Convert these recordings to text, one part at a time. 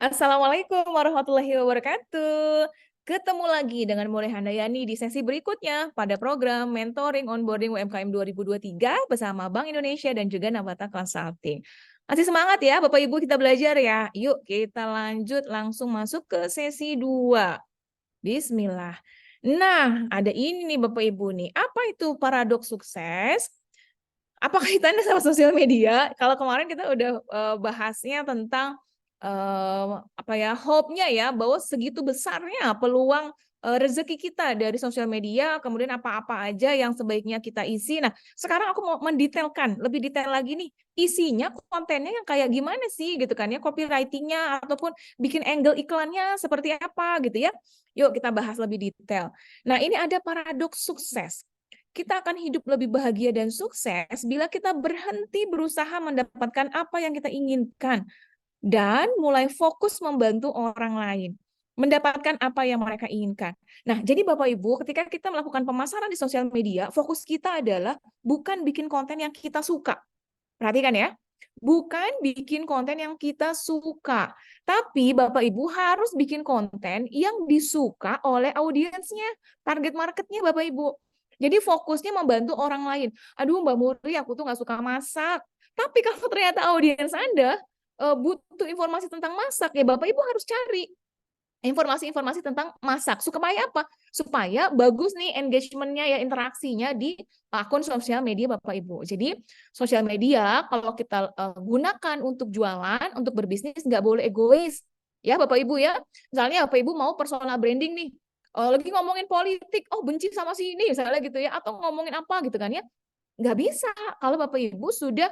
Assalamualaikum warahmatullahi wabarakatuh. Ketemu lagi dengan Mulai Handayani di sesi berikutnya pada program Mentoring Onboarding UMKM 2023 bersama Bank Indonesia dan juga Navata Consulting. Masih semangat ya Bapak Ibu kita belajar ya. Yuk kita lanjut langsung masuk ke sesi 2. Bismillah. Nah, ada ini nih Bapak Ibu nih. Apa itu paradoks sukses? Apa kaitannya sama sosial media? Kalau kemarin kita udah bahasnya tentang apa ya, hope-nya ya bahwa segitu besarnya peluang rezeki kita dari sosial media, kemudian apa-apa aja yang sebaiknya kita isi. Nah, sekarang aku mau mendetailkan, lebih detail lagi nih, isinya, kontennya yang kayak gimana sih gitu kan ya, copywriting-nya ataupun bikin angle iklannya seperti apa gitu ya. Yuk kita bahas lebih detail. Nah, ini ada paradoks sukses. Kita akan hidup lebih bahagia dan sukses bila kita berhenti berusaha mendapatkan apa yang kita inginkan dan mulai fokus membantu orang lain mendapatkan apa yang mereka inginkan. Nah, jadi Bapak Ibu, ketika kita melakukan pemasaran di sosial media, fokus kita adalah bukan bikin konten yang kita suka. Perhatikan ya, bukan bikin konten yang kita suka, tapi Bapak Ibu harus bikin konten yang disuka oleh audiensnya, target marketnya Bapak Ibu. Jadi fokusnya membantu orang lain. Aduh Mbak Muri, aku tuh nggak suka masak. Tapi kalau ternyata audiens Anda butuh informasi tentang masak, ya Bapak Ibu harus cari informasi-informasi tentang masak. Supaya apa? Supaya bagus nih engagement-nya ya, interaksinya di akun sosial media Bapak Ibu. Jadi sosial media kalau kita gunakan untuk jualan, untuk berbisnis nggak boleh egois. Ya Bapak Ibu ya. Misalnya Bapak Ibu mau personal branding nih. Lagi ngomongin politik, oh benci sama si ini misalnya gitu ya, atau ngomongin apa gitu kan ya. Nggak bisa kalau Bapak Ibu sudah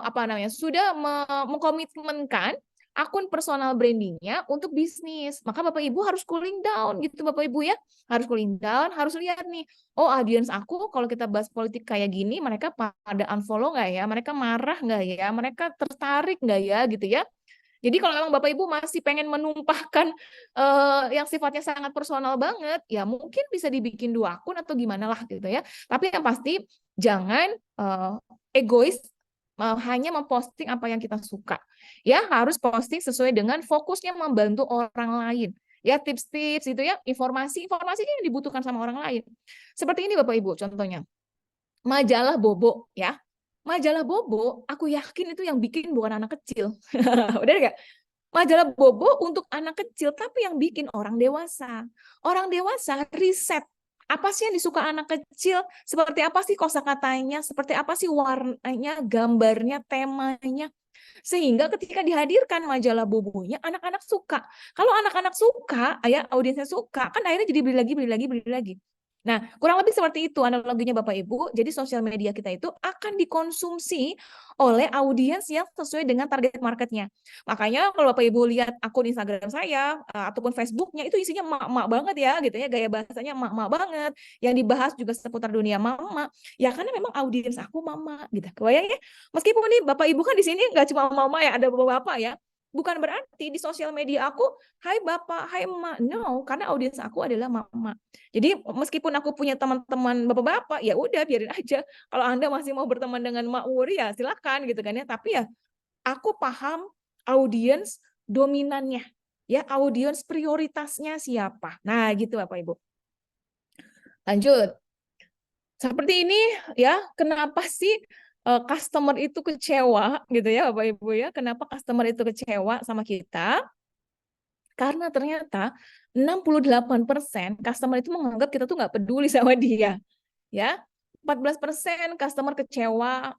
apa namanya, sudah mengkomitmenkan akun personal brandingnya untuk bisnis. Maka Bapak Ibu harus cooling down gitu Bapak Ibu ya. Harus cooling down, harus lihat nih, oh audiens aku kalau kita bahas politik kayak gini, mereka pada unfollow nggak ya? Mereka marah nggak ya? Mereka tertarik nggak ya gitu ya? Jadi kalau memang Bapak Ibu masih pengen menumpahkan yang sifatnya sangat personal banget, ya mungkin bisa dibikin 2 akun atau gimana lah gitu ya. Tapi yang pasti jangan egois hanya memposting apa yang kita suka. Ya, harus posting sesuai dengan fokusnya membantu orang lain. Ya, tips-tips itu ya, informasi-informasinya yang dibutuhkan sama orang lain. Seperti ini Bapak Ibu contohnya. Majalah Bobo ya. Majalah Bobo, aku yakin itu yang bikin bukan anak kecil. Udah nggak? Majalah Bobo untuk anak kecil, tapi yang bikin orang dewasa. Orang dewasa riset. Apa sih yang disuka anak kecil? Seperti apa sih kosakatanya? Seperti apa sih warnanya, gambarnya, temanya? Sehingga ketika dihadirkan majalah Bobonya, anak-anak suka. Kalau anak-anak suka, ya audiensnya suka, kan akhirnya jadi beli lagi, beli lagi, beli lagi. Nah, kurang lebih seperti itu analoginya Bapak Ibu. Jadi sosial media kita itu akan dikonsumsi oleh audiens yang sesuai dengan target marketnya. Makanya kalau Bapak Ibu lihat akun Instagram saya ataupun Facebooknya itu isinya emak-emak banget ya, gitu ya, gaya bahasanya emak-emak banget. Yang dibahas juga seputar dunia mama. Ya karena memang audiens aku mama, gitu. Kebayang ya? Meskipun nih Bapak Ibu kan di sini nggak cuma mama ya, ada bapak-bapak ya. Bukan berarti di sosial media aku, hai bapak, hai emak. No, karena audiens aku adalah mama. Jadi meskipun aku punya teman-teman bapak-bapak, ya udah biarin aja. Kalau Anda masih mau berteman dengan Mak Wuri ya silakan gitu kan ya. Tapi ya aku paham audiens dominannya. Ya, audiens prioritasnya siapa. Nah, gitu Bapak Ibu. Lanjut. Seperti ini ya, kenapa sih customer itu kecewa gitu ya Bapak Ibu ya? Kenapa customer itu kecewa sama kita? Karena ternyata 68% customer itu menganggap kita tuh nggak peduli sama dia. Ya, 14% customer kecewa,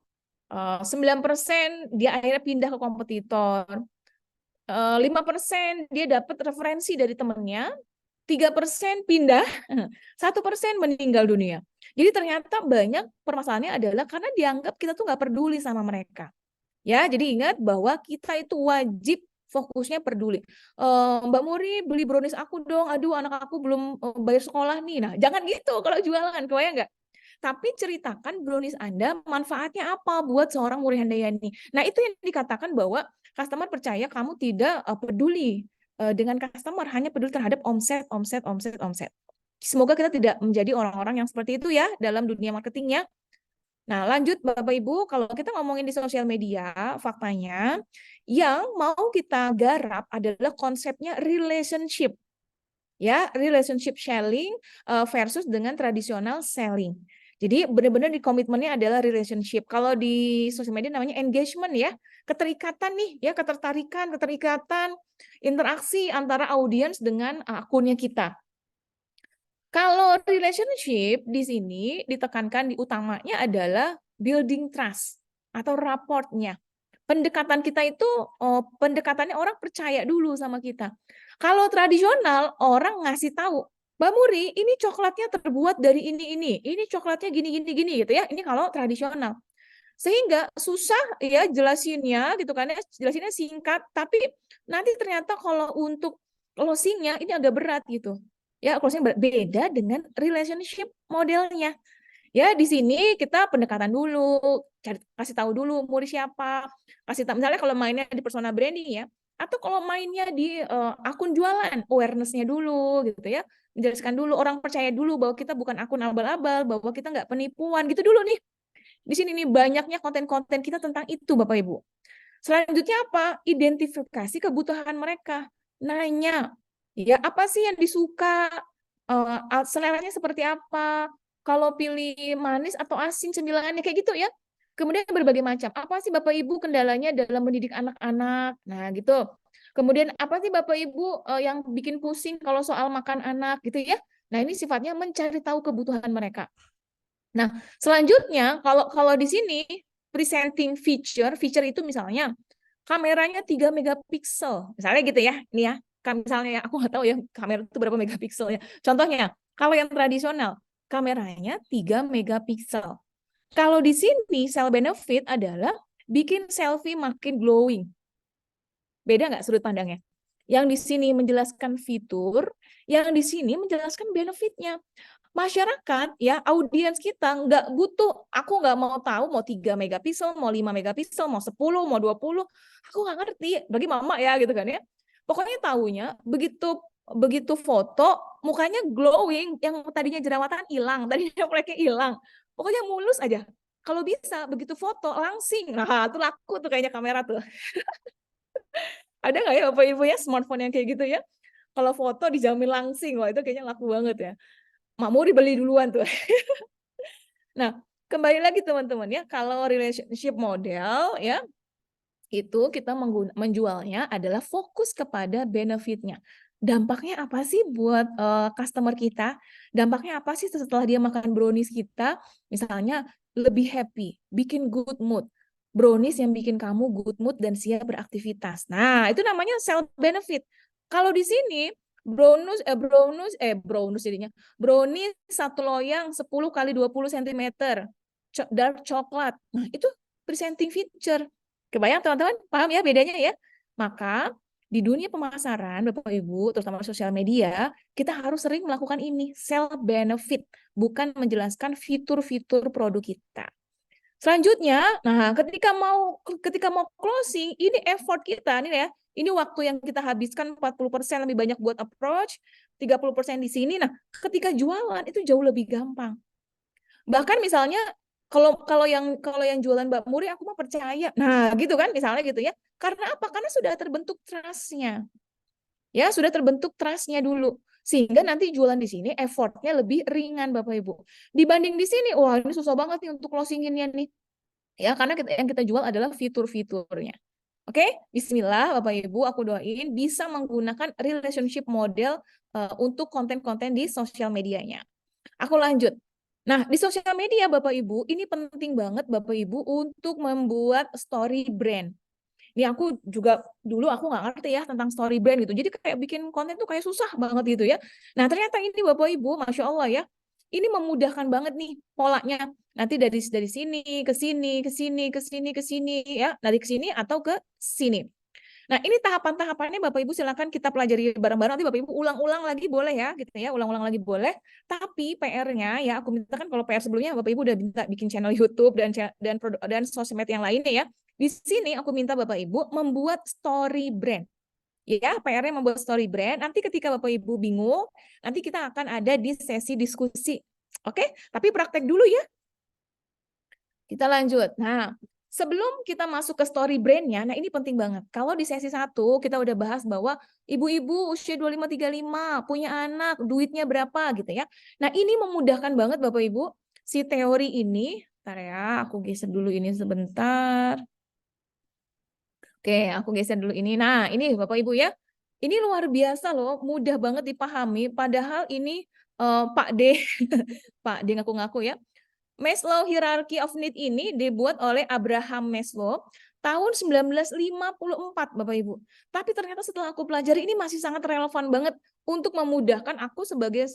9% dia akhirnya pindah ke kompetitor, 5% dia dapat referensi dari temennya, 3% pindah, 1% meninggal dunia. Jadi ternyata banyak permasalahannya adalah karena dianggap kita tuh nggak peduli sama mereka. Ya, jadi ingat bahwa kita itu wajib fokusnya peduli. Mbak Muri beli brownies aku dong, aduh anak aku belum bayar sekolah nih. Nah, jangan gitu kalau jualan, kebayang nggak? Tapi ceritakan brownies Anda manfaatnya apa buat seorang Muri Handayani. Nah, itu yang dikatakan bahwa customer percaya kamu tidak peduli dengan customer, hanya peduli terhadap omset, omset, omset, omset. Semoga kita tidak menjadi orang-orang yang seperti itu ya dalam dunia marketingnya. Nah, lanjut Bapak Ibu, kalau kita ngomongin di sosial media, faktanya yang mau kita garap adalah konsepnya relationship. Ya, relationship selling versus dengan tradisional selling. Jadi benar-benar di komitmennya adalah relationship. Kalau di sosial media namanya engagement ya, keterikatan nih ya, ketertarikan, keterikatan, interaksi antara audiens dengan akunnya kita. Kalau relationship di sini ditekankan di utamanya adalah building trust atau rapportnya. Pendekatan kita itu pendekatannya orang percaya dulu sama kita. Kalau tradisional orang ngasih tahu, "Mbak Muri, ini coklatnya terbuat dari ini coklatnya gini gini gini," gitu ya. Ini kalau tradisional. Sehingga susah ya jelasinnya gitu kan ya, jelasinnya singkat, tapi nanti ternyata kalau untuk closing-nya ini agak berat gitu. Ya, closing beda dengan relationship modelnya. Ya, di sini kita pendekatan dulu, kasih tahu dulu Muri siapa, kasih tahu misalnya kalau mainnya di persona branding ya, atau kalau mainnya di akun jualan, awareness-nya dulu gitu ya, menjelaskan dulu, orang percaya dulu bahwa kita bukan akun abal-abal, bahwa kita nggak penipuan gitu dulu nih. Di sini nih banyaknya konten-konten kita tentang itu Bapak Ibu. Selanjutnya apa? Identifikasi kebutuhan mereka. Nanya, ya apa sih yang disuka? Seleranya seperti apa? Kalau pilih manis atau asin cemilannya kayak gitu ya. Kemudian berbagai macam. Apa sih Bapak Ibu kendalanya dalam mendidik anak-anak? Nah, gitu. Kemudian apa sih Bapak Ibu yang bikin pusing kalau soal makan anak gitu ya? Nah, ini sifatnya mencari tahu kebutuhan mereka. Nah, selanjutnya kalau kalau di sini presenting feature itu misalnya kameranya 3 megapiksel. Misalnya gitu ya. Ini ya. Misalnya ya, aku nggak tahu ya kamera itu berapa megapiksel ya. Contohnya, kalau yang tradisional kameranya 3 megapiksel. Kalau di sini sel benefit adalah bikin selfie makin glowing. Beda nggak sudut pandangnya? Yang di sini menjelaskan fitur, yang di sini menjelaskan benefitnya. Masyarakat ya, audiens kita nggak butuh, aku nggak mau tahu mau 3 megapiksel, mau 5 megapiksel, mau 10, mau 20, aku nggak ngerti, bagi mama ya gitu kan ya. Pokoknya tahunya begitu begitu foto mukanya glowing, yang tadinya jerawatan hilang, tadinya fleknya hilang. Pokoknya mulus aja. Kalau bisa begitu foto langsing. Nah, itu laku tuh kayaknya kamera tuh. Ada nggak ya Bapak Ibu ya smartphone yang kayak gitu ya? Kalau foto dijamin langsing, wah itu kayaknya laku banget ya. Mak mau dibeli duluan tuh. Nah, kembali lagi teman-teman ya, kalau relationship model ya, itu kita menjualnya adalah fokus kepada benefitnya. Dampaknya apa sih buat customer kita? Dampaknya apa sih setelah dia makan brownies kita? Misalnya lebih happy, bikin good mood. Brownies yang bikin kamu good mood dan siap beraktivitas. Nah, itu namanya self benefit. Kalau di sini brownies jadinya. Brownies satu loyang 10 kali 20 cm. Dark coklat. Nah, itu presenting feature. Kebayang teman-teman? Paham ya bedanya ya? Maka di dunia pemasaran, Bapak Ibu, terutama sosial media, kita harus sering melakukan ini, self benefit, bukan menjelaskan fitur-fitur produk kita. Selanjutnya, nah ketika mau closing, ini effort kita nih ya. Ini waktu yang kita habiskan 40% lebih banyak buat approach, 30% di sini. Nah, ketika jualan itu jauh lebih gampang. Bahkan misalnya kalau yang jualan Mbak Muri aku mah percaya. Nah, gitu kan misalnya gitu ya. Karena apa? Karena sudah terbentuk trust-nya. Ya, sudah terbentuk trust-nya dulu. Sehingga nanti jualan di sini effort-nya lebih ringan Bapak Ibu. Dibanding di sini, wah ini susah banget nih untuk closing-innya nih. Ya, karena yang kita jual adalah fitur-fiturnya. Oke, bismillah Bapak Ibu, aku doain bisa menggunakan relationship model untuk konten-konten di sosial medianya. Aku lanjut. Nah, di sosial media Bapak Ibu, ini penting banget Bapak Ibu untuk membuat story brand. Ini aku juga dulu aku nggak ngerti ya tentang story brand gitu. Jadi kayak bikin konten tuh kayak susah banget gitu ya. Nah, ternyata ini Bapak Ibu, Masya Allah ya, ini memudahkan banget nih polanya. Nanti dari sini ke sini, ke sini, ke sini, ke sini ya, dari ke sini atau ke sini. Nah, ini tahapan-tahapannya Bapak Ibu silakan kita pelajari bareng-bareng. Nanti Bapak Ibu ulang-ulang lagi boleh ya, gitu ya, ulang-ulang lagi boleh. Tapi PR-nya ya, aku minta kan kalau PR sebelumnya Bapak Ibu udah minta bikin channel YouTube dan sosmed yang lainnya ya. Di sini aku minta Bapak Ibu membuat story brand. Ya, PR-nya membuat story brand. Nanti ketika Bapak Ibu bingung, nanti kita akan ada di sesi diskusi. Oke, tapi praktek dulu ya. Kita lanjut. Nah, sebelum kita masuk ke story brand-nya, nah ini penting banget. Kalau di sesi 1 kita udah bahas bahwa ibu-ibu usia 25-35 punya anak, duitnya berapa gitu ya. Nah, ini memudahkan banget Bapak Ibu si teori ini. Bentar ya, aku geser dulu ini sebentar. Oke, aku geser dulu ini. Nah, ini Bapak Ibu ya. Ini luar biasa loh, mudah banget dipahami padahal ini Pak D Pak D ngaku-ngaku ya. Maslow Hierarchy of Need ini dibuat oleh Abraham Maslow tahun 1954, Bapak Ibu. Tapi ternyata setelah aku pelajari ini masih sangat relevan banget untuk memudahkan aku sebagai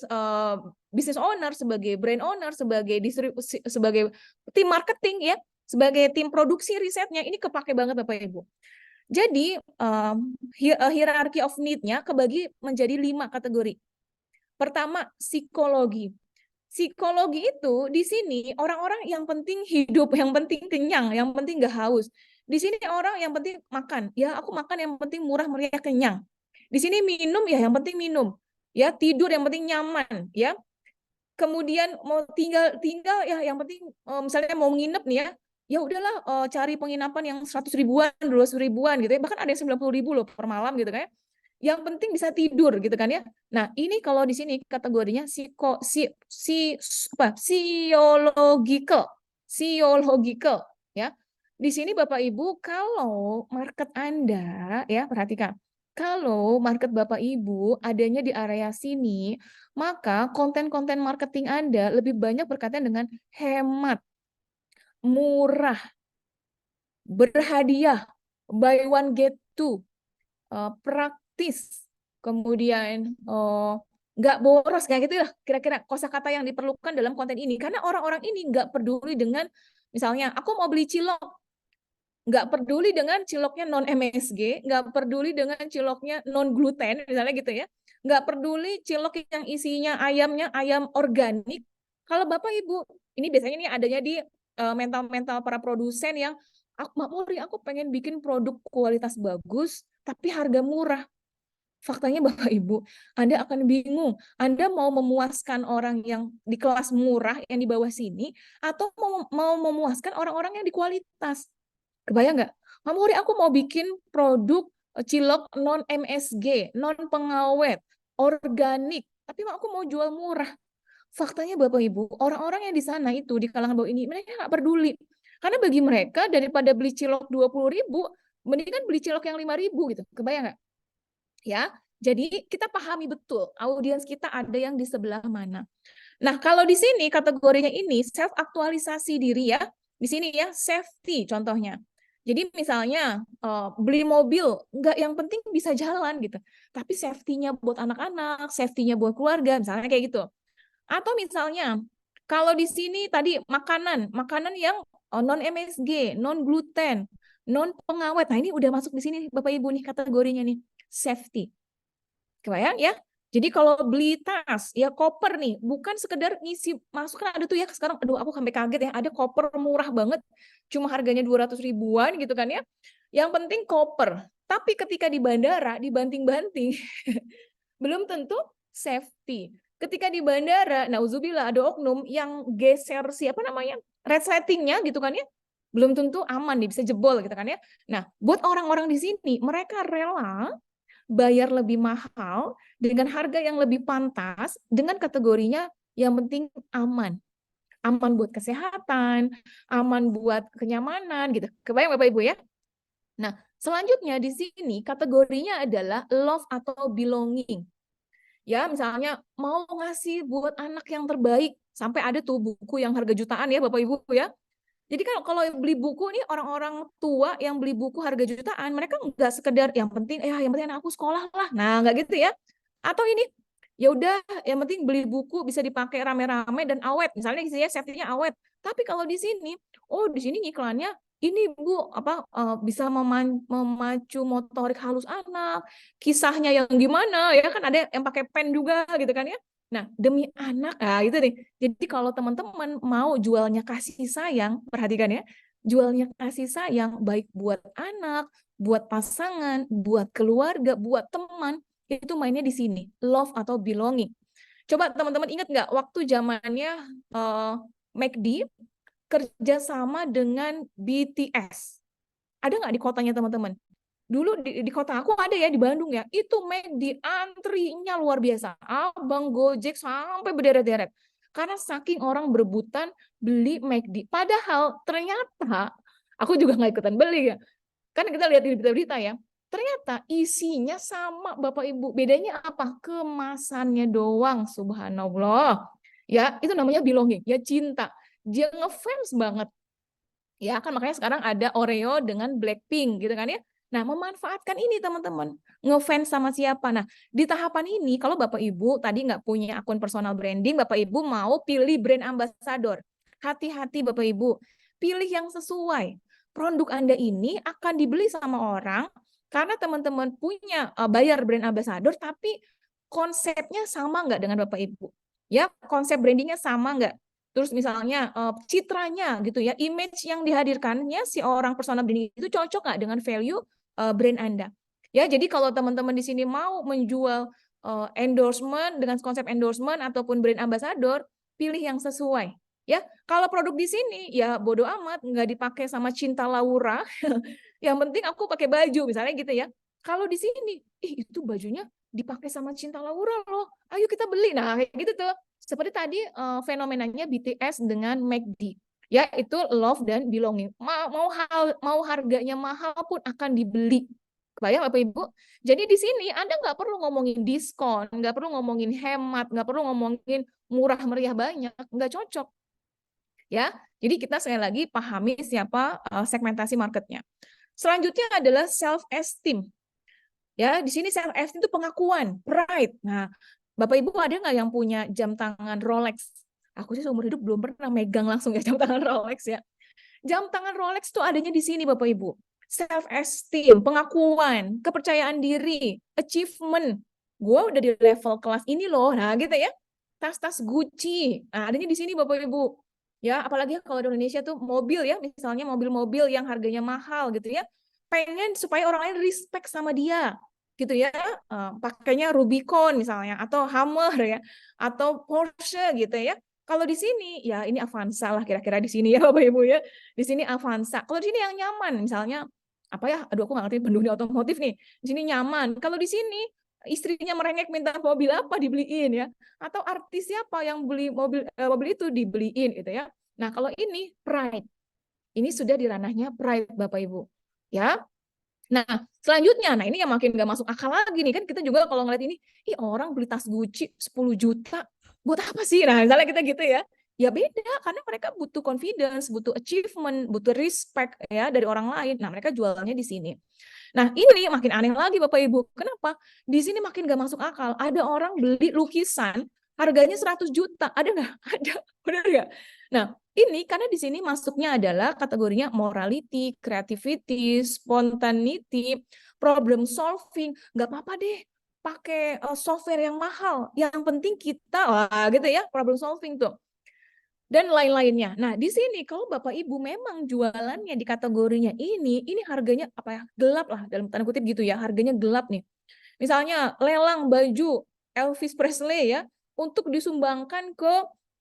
business owner, sebagai brand owner, sebagai distribusi, sebagai tim marketing ya, sebagai tim produksi risetnya ini kepake banget Bapak Ibu. Jadi hierarchy of need-nya kebagi menjadi 5 kategori. Pertama, psikologi. Psikologi itu di sini orang-orang yang penting hidup, yang penting kenyang, yang penting gak haus. Di sini orang yang penting makan, ya aku makan yang penting murah meriah kenyang. Di sini minum ya yang penting minum, ya tidur yang penting nyaman, ya. Kemudian mau tinggal ya yang penting misalnya mau nginep nih ya, ya udahlah cari penginapan yang 100 ribuan, 200 ribuan gitu ya, bahkan ada yang 90 ribu loh per malam gitu kan ya. Yang penting bisa tidur gitu kan ya. Nah, ini kalau di sini kategorinya psiological. Psiological ya. Di sini Bapak Ibu kalau market Anda ya perhatikan. Kalau market Bapak Ibu adanya di area sini, maka konten-konten marketing Anda lebih banyak berkaitan dengan hemat, murah, berhadiah, buy one get two, praktis, kemudian nggak boros kayak gitu lah kira-kira kosakata yang diperlukan dalam konten ini karena orang-orang ini nggak peduli dengan misalnya aku mau beli cilok, nggak peduli dengan ciloknya non MSG, nggak peduli dengan ciloknya non gluten misalnya gitu ya, nggak peduli cilok yang isinya ayamnya ayam organik. Kalau Bapak Ibu ini biasanya ini adanya di mental-mental para produsen yang Mak Muri aku pengen bikin produk kualitas bagus tapi harga murah. Faktanya Bapak Ibu, Anda akan bingung. Anda mau memuaskan orang yang di kelas murah yang di bawah sini atau mau memuaskan orang-orang yang di kualitas. Kebayang nggak? Mak Muri aku mau bikin produk cilok non MSG, non pengawet, organik, tapi aku mau jual murah. Faktanya Bapak Ibu, orang-orang yang di sana itu di kalangan bawah ini mereka nggak peduli. Karena bagi mereka daripada beli cilok 20.000, mendingan beli cilok yang 5.000 gitu. Kebayang nggak? Ya, jadi kita pahami betul audiens kita ada yang di sebelah mana. Nah, kalau di sini kategorinya ini self aktualisasi diri ya. Di sini ya safety contohnya. Jadi misalnya beli mobil, nggak yang penting bisa jalan gitu. Tapi safety-nya buat anak-anak, safety-nya buat keluarga, misalnya kayak gitu. Atau misalnya kalau di sini tadi makanan yang non MSG, non gluten, non pengawet. Nah, ini udah masuk di sini Bapak Ibu nih kategorinya nih, safety. Kebayang ya? Jadi kalau beli tas, ya koper nih, bukan sekedar ngisi, masuk kan ada tuh ya sekarang, aduh aku sampai kaget ya, ada koper murah banget, cuma harganya 200 ribuan gitu kan ya. Yang penting koper. Tapi ketika di bandara, dibanting-banting, belum tentu safety. Ketika di bandara, nauzubillah ada oknum yang geser siapa namanya, resletingnya gitu kan ya, belum tentu aman nih, bisa jebol gitu kan ya. Nah, buat orang-orang di sini, mereka rela bayar lebih mahal dengan harga yang lebih pantas dengan kategorinya yang penting aman. Aman buat kesehatan, aman buat kenyamanan gitu. Kebayang Bapak Ibu ya? Nah, selanjutnya di sini kategorinya adalah love atau belonging. Ya, misalnya mau ngasih buat anak yang terbaik, sampai ada tuh buku yang harga jutaan ya Bapak Ibu ya. Jadi kalau beli buku nih orang-orang tua yang beli buku harga jutaan, mereka nggak sekedar yang penting yang penting anak aku sekolah lah. Nah, nggak gitu ya. Atau ini ya udah yang penting beli buku bisa dipakai rame-rame dan awet. Misalnya isinya safety-nya awet. Tapi kalau di sini, oh di sini iklannya ini Bu bisa memacu motorik halus anak, kisahnya yang gimana ya kan ada yang pakai pen juga gitu kan ya. Nah, demi anak, gitu nih. Jadi kalau teman-teman mau jualnya kasih sayang, perhatikan ya, jualnya kasih sayang baik buat anak, buat pasangan, buat keluarga, buat teman, itu mainnya di sini, love atau belonging. Coba teman-teman ingat nggak waktu zamannya McD, kerjasama dengan BTS. Ada nggak di kotanya teman-teman? Dulu di kota aku ada ya, di Bandung ya, itu McD antrinya luar biasa. Abang Gojek sampai berderet-deret. Karena saking orang berebutan beli McD. Padahal ternyata, aku juga nggak ikutan beli ya. Kan kita lihat di berita-berita ya, ternyata isinya sama Bapak Ibu. Bedanya apa? Kemasannya doang, subhanallah. Ya, itu namanya belonging, ya cinta. Dia ngefans banget. Ya kan makanya sekarang ada Oreo dengan Blackpink gitu kan ya. Nah, memanfaatkan ini teman-teman. Ngefans sama siapa? Nah, di tahapan ini kalau Bapak Ibu tadi nggak punya akun personal branding, Bapak Ibu mau pilih brand ambassador. Hati-hati Bapak Ibu, pilih yang sesuai. Produk Anda ini akan dibeli sama orang karena teman-teman punya bayar brand ambassador, tapi konsepnya sama nggak dengan Bapak Ibu? Ya, konsep brandingnya sama nggak? Terus misalnya citranya gitu ya, image yang dihadirkannya si orang personal branding itu cocok nggak dengan value brand Anda. Ya, jadi kalau teman-teman di sini mau menjual endorsement dengan konsep endorsement ataupun brand ambassador, pilih yang sesuai. Ya, kalau produk di sini ya bodo amat, nggak dipakai sama Cinta Laura. Yang penting aku pakai baju misalnya gitu ya. Kalau di sini, itu bajunya dipakai sama Cinta Laura loh. Ayo kita beli. Nah, kayak gitu tuh. Seperti tadi fenomenanya BTS dengan McD. Ya, itu love dan belonging. Mau harganya mahal pun akan dibeli. Kebayang Bapak Ibu? Jadi di sini Anda nggak perlu ngomongin diskon, nggak perlu ngomongin hemat, nggak perlu ngomongin murah meriah banyak, nggak cocok. Ya, jadi kita sekali lagi pahami siapa segmentasi marketnya. Selanjutnya adalah self esteem. Ya, di sini self esteem itu pengakuan, pride. Nah, Bapak Ibu ada nggak yang punya jam tangan Rolex? Aku sih seumur hidup belum pernah megang langsung ya jam tangan Rolex ya. Jam tangan Rolex tuh adanya di sini Bapak Ibu. Self esteem, pengakuan, kepercayaan diri, achievement. Gue udah di level kelas ini loh. Nah, gitu ya. Tas-tas Gucci. Nah, adanya di sini Bapak Ibu. Ya, apalagi kalau di Indonesia tuh mobil ya, misalnya mobil-mobil yang harganya mahal gitu ya. Pengen supaya orang lain respect sama dia. Gitu ya. Pakainya Rubicon misalnya atau Hummer ya, atau Porsche gitu ya. Kalau di sini ya ini Avanza lah kira-kira di sini ya Bapak Ibu ya. Di sini Avanza. Kalau di sini yang nyaman misalnya apa ya? Aduh aku nggak ngerti pendunia otomotif nih. Di sini nyaman. Kalau di sini istrinya merengek minta mobil apa dibeliin ya. Atau artis siapa yang beli mobil itu dibeliin gitu ya. Nah, kalau ini pride. Ini sudah di ranahnya pride Bapak Ibu. Ya. Nah, selanjutnya, nah ini yang makin gak masuk akal lagi nih, kan kita juga kalau ngeliat ini, ih orang beli tas Gucci 10 juta, buat apa sih? Nah, misalnya kita gitu ya, ya beda, karena mereka butuh confidence, butuh achievement, butuh respect ya dari orang lain, nah mereka jualannya di sini. Nah, ini makin aneh lagi Bapak Ibu, kenapa? Di sini makin gak masuk akal, ada orang beli lukisan, harganya 100 juta, ada nggak? Ada, benar nggak? Nah, ini karena di sini masuknya adalah kategorinya morality, creativity, spontaneity, problem solving. Nggak apa-apa deh pakai software yang mahal. Yang penting kita lah gitu ya, problem solving tuh. Dan lain-lainnya. Nah, di sini kalau Bapak Ibu memang jualannya di kategorinya ini harganya apa ya? Gelap lah dalam tanda kutip gitu ya, harganya gelap nih. Misalnya lelang baju Elvis Presley ya untuk disumbangkan ke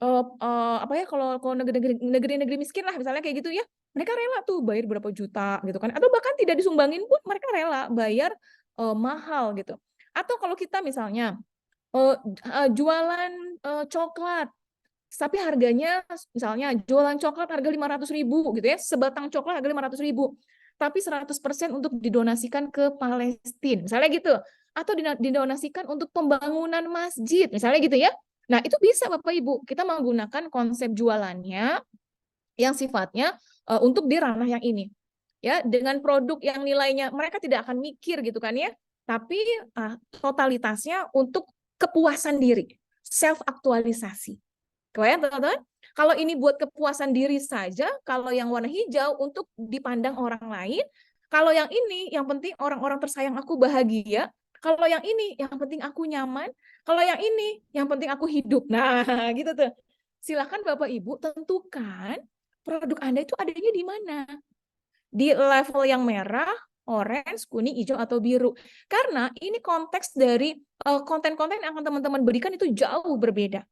apa ya kalau negeri-negeri miskin lah misalnya kayak gitu ya. Mereka rela tuh bayar berapa juta gitu kan. Atau bahkan tidak disumbangin pun mereka rela bayar mahal gitu. Atau kalau kita misalnya jualan coklat tapi harganya misalnya jualan coklat harga 500.000 gitu ya, sebatang coklat harga 500.000 tapi 100% untuk didonasikan ke Palestina, misalnya gitu. Atau didonasikan untuk pembangunan masjid, misalnya gitu ya. Nah, itu bisa Bapak Ibu, kita menggunakan konsep jualannya yang sifatnya untuk di ranah yang ini. Ya, dengan produk yang nilainya mereka tidak akan mikir gitu kan ya, tapi totalitasnya untuk kepuasan diri, self aktualisasi. Kebayang teman-teman? Kalau ini buat kepuasan diri saja, kalau yang warna hijau untuk dipandang orang lain, kalau yang ini yang penting orang-orang tersayang aku bahagia, kalau yang ini yang penting aku nyaman, kalau yang ini yang penting aku hidup. Nah, gitu tuh. Silakan Bapak Ibu tentukan produk Anda itu adanya di mana. Di level yang merah, orange, kuning, hijau, atau biru. Karena ini konteks dari konten-konten yang akan teman-teman berikan itu jauh berbeda.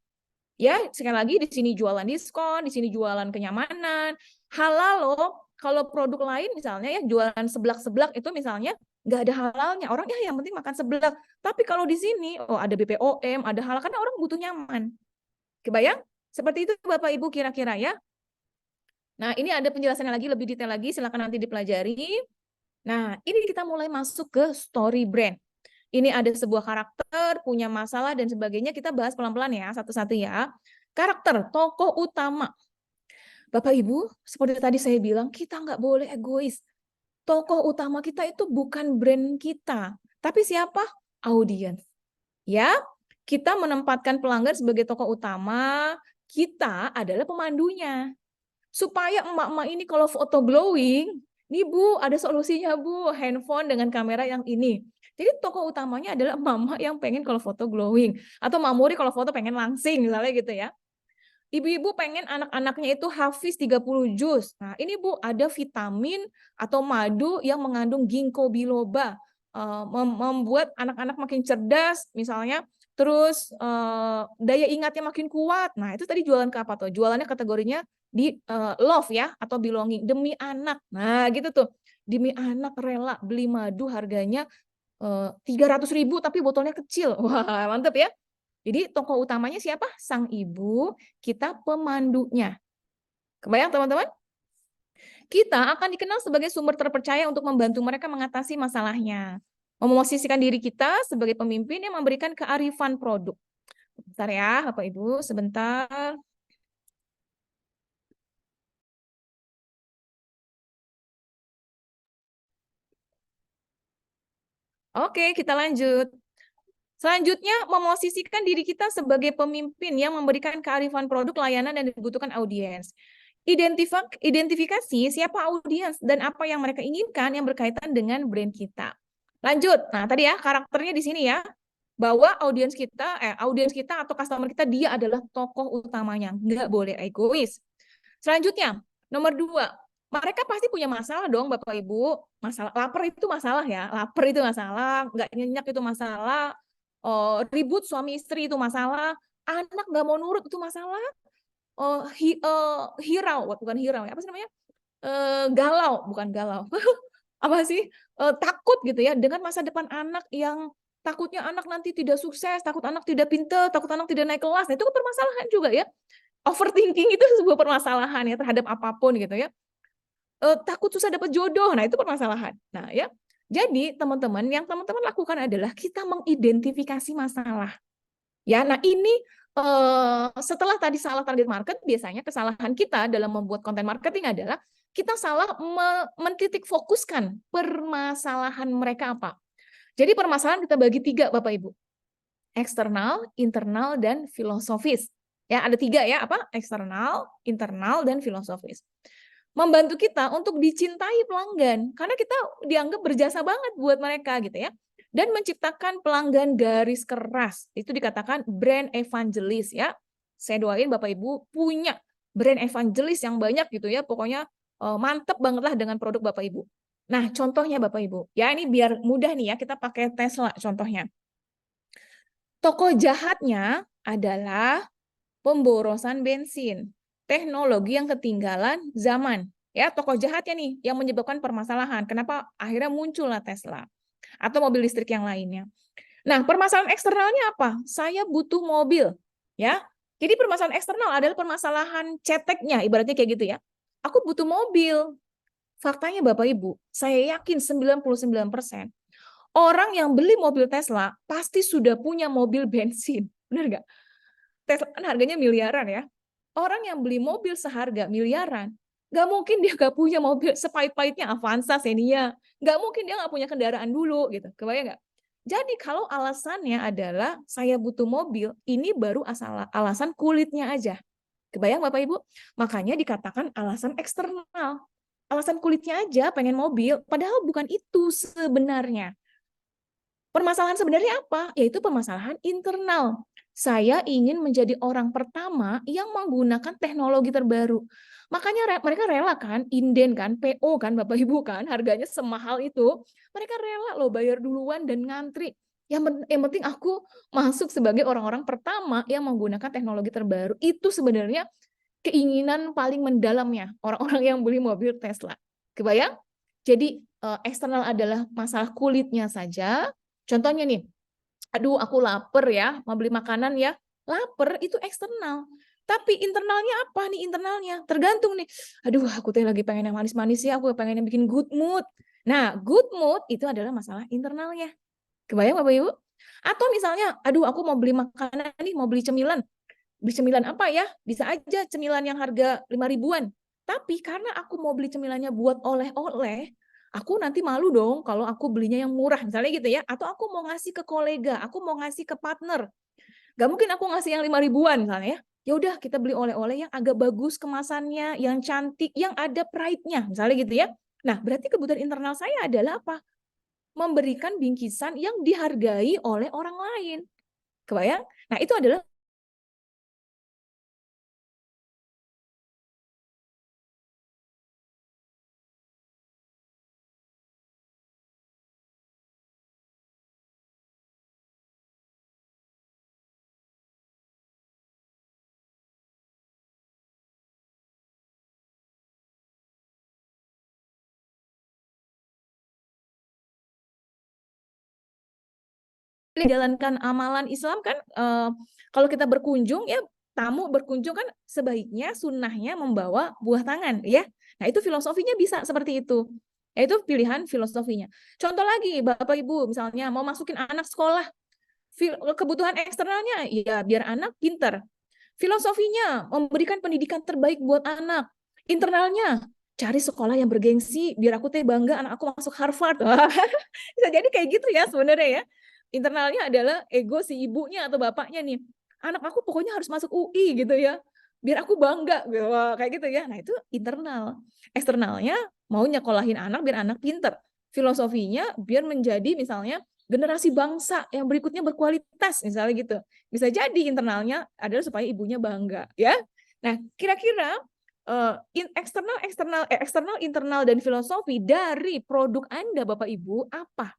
Ya, sekali lagi di sini jualan diskon, di sini jualan kenyamanan. Halal loh. Kalau produk lain misalnya ya jualan seblak-seblak itu misalnya nggak ada halalnya. Orang ya yang penting makan seblak. Tapi kalau di sini oh ada BPOM, ada halal karena orang butuh nyaman. Kebayang? Seperti itu Bapak Ibu kira-kira ya. Nah, ini ada penjelasannya lagi lebih detail lagi, silakan nanti dipelajari. Nah, ini kita mulai masuk ke story brand. Ini ada sebuah karakter, punya masalah dan sebagainya. Kita bahas pelan-pelan ya, satu-satu ya. Karakter, tokoh utama. Bapak Ibu, seperti tadi saya bilang, kita nggak boleh egois. Tokoh utama kita itu bukan brand kita, tapi siapa? Audiens. Ya, kita menempatkan pelanggan sebagai tokoh utama, kita adalah pemandunya. Supaya emak-emak ini kalau foto glowing, nih Bu, ada solusinya Bu, handphone dengan kamera yang ini. Jadi tokoh utamanya adalah mama yang pengen kalau foto glowing. Atau Mamuri kalau foto pengen langsing, misalnya gitu ya. Ibu-ibu pengen anak-anaknya itu hafiz 30 juz. Nah, ini Bu, ada vitamin atau madu yang mengandung ginkgo biloba. Membuat anak-anak makin cerdas, misalnya. Terus daya ingatnya makin kuat. Nah, itu tadi jualan ke apa tuh? Jualannya kategorinya di love ya, atau belonging. Demi anak. Nah, gitu tuh. Demi anak rela beli madu harganya 300.000 tapi botolnya kecil. Wah, mantep ya. Jadi tokoh utamanya siapa? Sang ibu, kita pemandunya. Kebayang teman-teman? Kita akan dikenal sebagai sumber terpercaya untuk membantu mereka mengatasi masalahnya. Memosisikan diri kita sebagai pemimpin yang memberikan kearifan produk. Bentar ya, Bapak Ibu, sebentar. Oke, kita lanjut. Selanjutnya, memosisikan diri kita sebagai pemimpin yang memberikan kearifan produk, layanan, dan dibutuhkan audiens. Identifikasi siapa audiens dan apa yang mereka inginkan yang berkaitan dengan brand kita. Lanjut. Nah, tadi ya karakternya di sini ya. Bahwa audiens kita atau customer kita dia adalah tokoh utamanya. Nggak boleh egois. Selanjutnya, nomor 2. Mereka pasti punya masalah dong Bapak Ibu. Masalah lapar itu masalah ya. Lapar itu masalah, nggak nyenyak itu masalah. Ribut suami istri itu masalah. Anak nggak mau nurut itu masalah. Hirau, bukan hirau ya, apa sih namanya? Galau, bukan galau. Apa sih? Takut gitu ya dengan masa depan anak yang takutnya anak nanti tidak sukses, takut anak tidak pintar, takut anak tidak naik kelas. Nah, itu kan permasalahan juga ya. Overthinking itu sebuah permasalahan ya terhadap apapun gitu ya. Takut susah dapat jodoh. Nah, itu permasalahan. Nah, ya. Jadi, teman-teman, yang teman-teman lakukan adalah kita mengidentifikasi masalah. Ya, nah ini setelah tadi salah target market, biasanya kesalahan kita dalam membuat konten marketing adalah kita salah mentitik fokuskan permasalahan mereka apa. Jadi permasalahan kita bagi 3 Bapak Ibu. Eksternal, internal, dan filosofis. Ya, ada 3 ya, apa? Eksternal, internal, dan filosofis. Membantu kita untuk dicintai pelanggan karena kita dianggap berjasa banget buat mereka gitu ya. Dan menciptakan pelanggan garis keras. Itu dikatakan brand evangelist ya. Saya doain Bapak Ibu punya brand evangelist yang banyak gitu ya. Pokoknya mantep banget lah dengan produk Bapak Ibu. Nah, contohnya Bapak Ibu. Ya, ini biar mudah nih ya, kita pakai Tesla contohnya. Tokoh jahatnya adalah pemborosan bensin, teknologi yang ketinggalan zaman. Ya, tokoh jahatnya nih yang menyebabkan permasalahan. Kenapa akhirnya muncullah Tesla atau mobil listrik yang lainnya. Nah, permasalahan eksternalnya apa? Saya butuh mobil, ya. Jadi permasalahan eksternal adalah permasalahan ceteknya, ibaratnya kayak gitu ya. Aku butuh mobil. Faktanya Bapak Ibu, saya yakin 99% orang yang beli mobil Tesla pasti sudah punya mobil bensin. Benar nggak? Tesla kan harganya miliaran ya. Orang yang beli mobil seharga miliaran, nggak mungkin dia nggak punya mobil sepait-paitnya Avanza, Xenia. Nggak mungkin dia nggak punya kendaraan dulu gitu. Kebayang nggak? Jadi kalau alasannya adalah saya butuh mobil, ini baru alasan kulitnya aja. Kebayang Bapak Ibu? Makanya dikatakan alasan eksternal. Alasan kulitnya aja pengen mobil, padahal bukan itu sebenarnya. Permasalahan sebenarnya apa? Yaitu permasalahan internal. Saya ingin menjadi orang pertama yang menggunakan teknologi terbaru. Makanya mereka rela kan, inden kan, PO kan, Bapak Ibu kan, harganya semahal itu. Mereka rela loh bayar duluan dan ngantri. Yang penting aku masuk sebagai orang-orang pertama yang menggunakan teknologi terbaru. Itu sebenarnya keinginan paling mendalamnya orang-orang yang beli mobil Tesla. Kebayang? Jadi eksternal adalah masalah kulitnya saja. Contohnya nih, aduh aku lapar ya, mau beli makanan ya. Lapar itu eksternal. Tapi internalnya apa nih internalnya? Tergantung nih. Aduh, aku teh lagi pengen yang manis-manis ya, aku pengen yang bikin good mood. Nah, good mood itu adalah masalah internalnya. Kebayang Bapak Ibu? Atau misalnya, aduh aku mau beli makanan nih, mau beli cemilan. Beli cemilan apa ya? Bisa aja cemilan yang harga 5 ribuan. Tapi karena aku mau beli cemilannya buat oleh-oleh, aku nanti malu dong kalau aku belinya yang murah, misalnya gitu ya. Atau aku mau ngasih ke kolega, aku mau ngasih ke partner. Gak mungkin aku ngasih yang 5 ribuan misalnya ya. Ya udah kita beli oleh-oleh yang agak bagus kemasannya, yang cantik, yang ada pride-nya, misalnya gitu ya. Nah, berarti kebutuhan internal saya adalah apa? Memberikan bingkisan yang dihargai oleh orang lain. Kebayang? Nah, itu adalah menjalankan amalan Islam kan kalau kita berkunjung ya tamu berkunjung kan sebaiknya sunnahnya membawa buah tangan ya. Nah itu filosofinya bisa seperti itu. Ya, itu pilihan filosofinya. Contoh lagi Bapak Ibu misalnya mau masukin anak sekolah, kebutuhan eksternalnya ya biar anak pinter. Filosofinya memberikan pendidikan terbaik buat anak. Internalnya cari sekolah yang bergengsi biar aku teh bangga anak aku masuk Harvard. Bisa jadi kayak gitu ya sebenarnya ya. Internalnya adalah ego si ibunya atau bapaknya nih. Anak aku pokoknya harus masuk UI gitu ya. Biar aku bangga gitu. Wah, kayak gitu ya. Nah, itu internal. Eksternalnya mau nyekolahin anak biar anak pinter. Filosofinya biar menjadi misalnya generasi bangsa yang berikutnya berkualitas misalnya gitu. Bisa jadi internalnya adalah supaya ibunya bangga ya. Nah, kira-kira eksternal, internal dan filosofi dari produk Anda Bapak Ibu apa?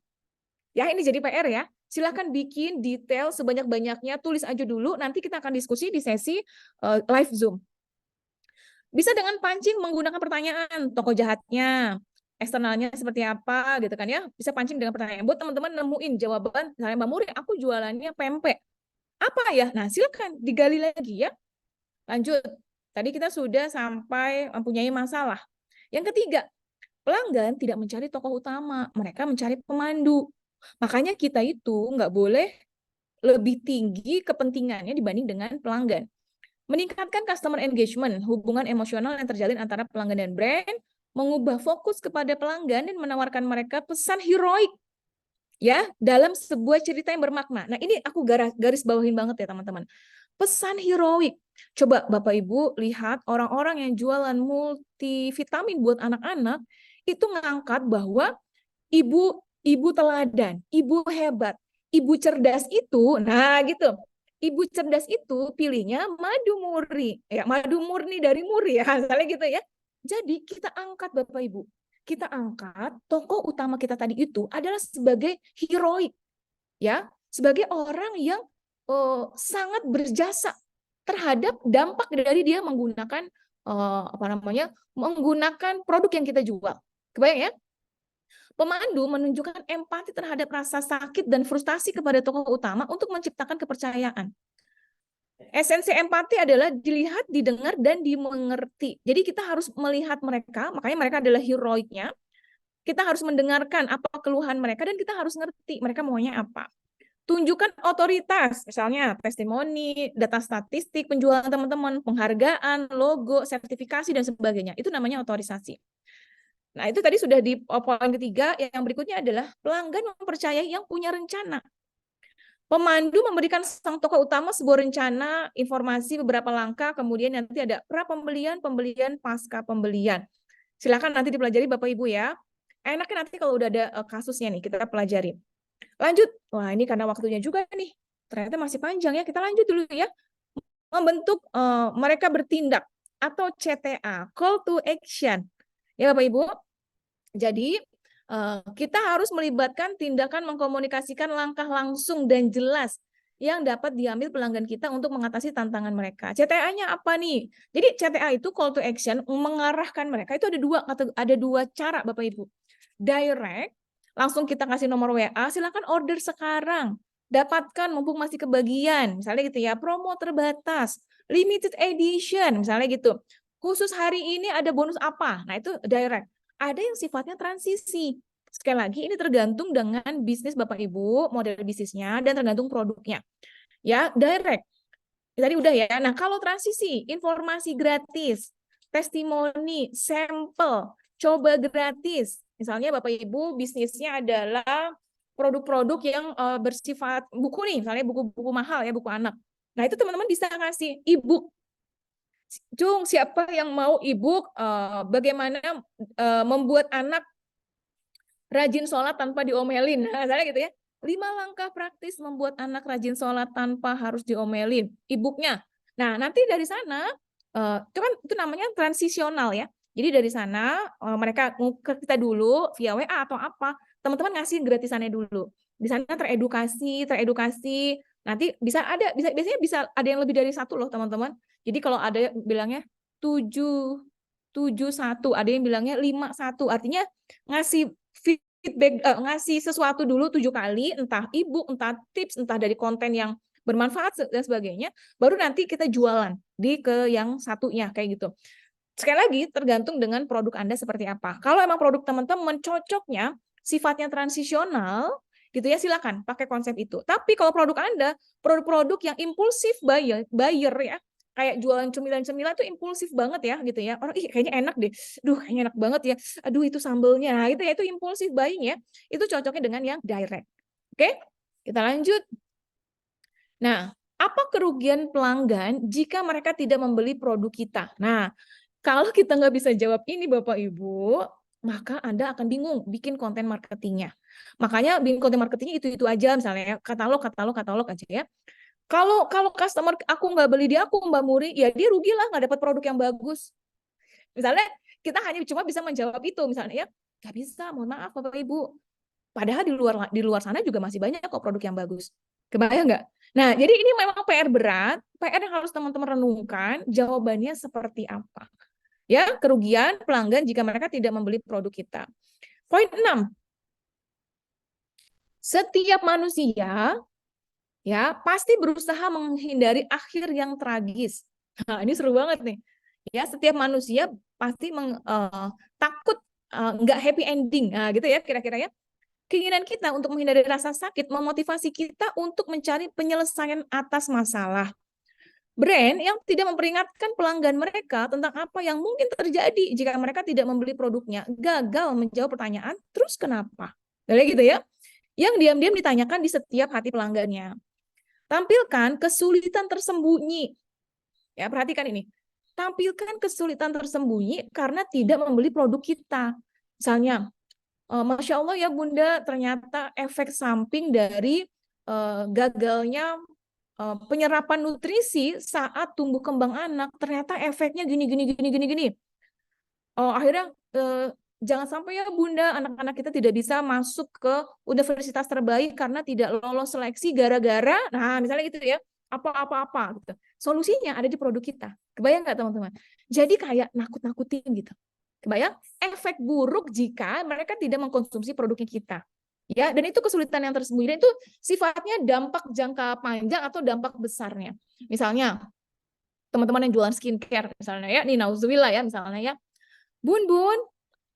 Ya, ini jadi PR ya. Silakan bikin detail sebanyak-banyaknya, tulis aja dulu, nanti kita akan diskusi di sesi live Zoom. Bisa dengan pancing menggunakan pertanyaan, tokoh jahatnya, eksternalnya seperti apa gitu kan ya. Bisa pancing dengan pertanyaan. Buat teman-teman nemuin jawaban, misalnya Mbak Muri, aku jualannya pempek. Apa ya? Nah, silakan digali lagi ya. Lanjut. Tadi kita sudah sampai mempunyai masalah. Yang ketiga, pelanggan tidak mencari tokoh utama, mereka mencari pemandu. Makanya kita itu nggak boleh lebih tinggi kepentingannya dibanding dengan pelanggan. Meningkatkan customer engagement, hubungan emosional yang terjalin antara pelanggan dan brand, mengubah fokus kepada pelanggan dan menawarkan mereka pesan heroik ya dalam sebuah cerita yang bermakna. Nah, ini aku garis bawahin banget ya teman-teman. Pesan heroik. Coba Bapak Ibu lihat orang-orang yang jualan multivitamin buat anak-anak itu ngangkat bahwa ibu teladan, ibu hebat, ibu cerdas itu, nah gitu. Ibu cerdas itu pilihnya madu murni, ya madu murni dari muri ya, misalnya gitu ya. Jadi kita angkat Bapak Ibu, kita angkat tokoh utama kita tadi itu adalah sebagai heroik, ya, sebagai orang yang sangat berjasa terhadap dampak dari dia menggunakan apa namanya, menggunakan produk yang kita jual. Kebayang ya? Pemandu menunjukkan empati terhadap rasa sakit dan frustasi kepada tokoh utama untuk menciptakan kepercayaan. Esensi empati adalah dilihat, didengar, dan dimengerti. Jadi kita harus melihat mereka, makanya mereka adalah heroiknya. Kita harus mendengarkan apa keluhan mereka dan kita harus ngerti mereka maunya apa. Tunjukkan otoritas, misalnya testimoni, data statistik, penjualan teman-teman, penghargaan, logo, sertifikasi, dan sebagainya. Itu namanya otorisasi. Nah, itu tadi sudah di poin ketiga. Yang berikutnya adalah pelanggan mempercayai yang punya rencana. Pemandu memberikan sang tokoh utama sebuah rencana, informasi beberapa langkah, kemudian nanti ada pra-pembelian, pembelian, pasca pembelian. Silakan nanti dipelajari Bapak Ibu ya. Enaknya nanti kalau udah ada kasusnya nih, kita pelajari. Lanjut. Wah, ini karena waktunya juga nih. Ternyata masih panjang ya. Kita lanjut dulu ya. Membentuk mereka bertindak atau CTA, call to action. Ya Bapak Ibu. Jadi kita harus melibatkan tindakan mengkomunikasikan langkah langsung dan jelas yang dapat diambil pelanggan kita untuk mengatasi tantangan mereka. CTA-nya apa nih? Jadi CTA itu call to action, mengarahkan mereka itu ada dua cara Bapak Ibu. Direct, langsung kita kasih nomor WA, silakan order sekarang. Dapatkan mumpung masih kebagian, misalnya gitu ya, promo terbatas, limited edition, misalnya gitu. Khusus hari ini ada bonus apa? Nah, itu direct. Ada yang sifatnya transisi. Sekali lagi ini tergantung dengan bisnis Bapak Ibu, model bisnisnya dan tergantung produknya. Ya, direct. Tadi udah ya. Nah, kalau transisi, informasi gratis, testimoni, sampel, coba gratis. Misalnya Bapak Ibu bisnisnya adalah produk-produk yang bersifat buku nih, misalnya buku-buku mahal ya, buku anak. Nah, itu teman-teman bisa kasih e-book. Cung, siapa yang mau e-book bagaimana membuat anak rajin sholat tanpa diomelin. Nah, misalnya gitu ya. 5 langkah praktis membuat anak rajin sholat tanpa harus diomelin. E-booknya. Nah, nanti dari sana, itu kan itu namanya transisional ya. Jadi dari sana mereka ke kita dulu via WA atau apa, teman-teman ngasih gratisannya dulu. Di sana teredukasi. Nanti biasanya bisa ada yang lebih dari satu loh teman-teman. Jadi kalau ada bilangnya 7-1, ada yang bilangnya 5-1, artinya ngasih feedback, ngasih sesuatu dulu 7 kali, entah e-book, entah tips, entah dari konten yang bermanfaat dan sebagainya, baru nanti kita jualan ke yang satunya kayak gitu. Sekali lagi tergantung dengan produk Anda seperti apa. Kalau emang produk teman-teman cocoknya sifatnya transisional gitu ya, silakan pakai konsep itu. Tapi kalau produk Anda produk-produk yang impulsif buyer ya, kayak jualan cemilan-cemilan itu impulsif banget ya gitu ya. Orang kayaknya enak deh. Duh, kayaknya enak banget ya. Aduh, itu sambelnya. Nah, itu ya itu impulsif buying ya. Itu cocoknya dengan yang direct. Oke? Kita lanjut. Nah, apa kerugian pelanggan jika mereka tidak membeli produk kita? Nah, kalau kita nggak bisa jawab ini Bapak Ibu, maka Anda akan bingung bikin konten marketingnya. Makanya bikin konten marketingnya itu aja misalnya ya, katalog aja ya. Kalau customer aku nggak beli di aku Mbak Muri, ya dia rugilah nggak dapat produk yang bagus. Misalnya kita hanya cuma bisa menjawab itu misalnya ya, nggak bisa, mohon maaf Bapak Ibu. Padahal di luar sana juga masih banyak kok produk yang bagus. Kebayang nggak? Nah, jadi ini memang PR berat, PR yang harus teman-teman renungkan, jawabannya seperti apa. Ya, kerugian pelanggan jika mereka tidak membeli produk kita. Poin 6. Setiap manusia ya pasti berusaha menghindari akhir yang tragis. Nah, ini seru banget nih. Ya, setiap manusia pasti takut nggak happy ending. Nah, gitu ya kira-kira ya. Keinginan kita untuk menghindari rasa sakit memotivasi kita untuk mencari penyelesaian atas masalah. Brand yang tidak memperingatkan pelanggan mereka tentang apa yang mungkin terjadi jika mereka tidak membeli produknya, gagal menjawab pertanyaan, terus kenapa? Kayak gitu ya. Yang diam-diam ditanyakan di setiap hati pelanggannya. Tampilkan kesulitan tersembunyi. Ya, perhatikan ini. Tampilkan kesulitan tersembunyi karena tidak membeli produk kita. Misalnya, Masya Allah ya Bunda, ternyata efek samping dari gagalnya penyerapan nutrisi saat tumbuh kembang anak, ternyata efeknya gini. Akhirnya jangan sampai ya Bunda, anak-anak kita tidak bisa masuk ke universitas terbaik karena tidak lolos seleksi gara-gara, nah misalnya gitu ya, apa-apa gitu. Solusinya ada di produk kita. Kebayang nggak teman-teman? Jadi kayak nakut-nakutin gitu. Kebayang? Efek buruk jika mereka tidak mengkonsumsi produknya kita. Ya, dan itu kesulitan yang tersembunyi. Dan itu sifatnya dampak jangka panjang atau dampak besarnya. Misalnya, teman-teman yang jualan skincare misalnya ya, nih nauzubillah ya misalnya ya. Bun,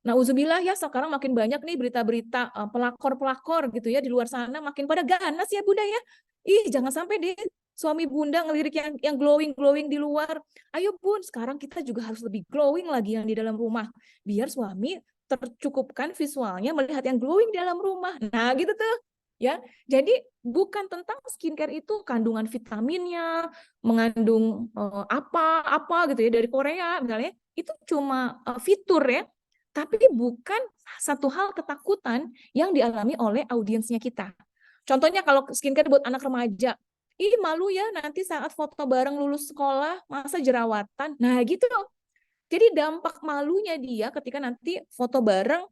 nauzubillah ya sekarang makin banyak nih berita-berita pelakor-pelakor gitu ya di luar sana makin pada ganas ya Bunda ya. Ih, jangan sampai deh suami Bunda ngelirik yang glowing di luar. Ayo Bun, sekarang kita juga harus lebih glowing lagi yang di dalam rumah. Biar suami tercukupkan visualnya melihat yang glowing di dalam rumah. Nah, gitu tuh. Ya. Jadi bukan tentang skincare itu kandungan vitaminnya, mengandung apa gitu ya dari Korea misalnya. Itu cuma fitur ya. Tapi bukan satu hal ketakutan yang dialami oleh audiensnya kita. Contohnya kalau skincare buat anak remaja, ih malu ya nanti saat foto bareng lulus sekolah, masa jerawatan. Nah gitu. Jadi dampak malunya dia ketika nanti foto bareng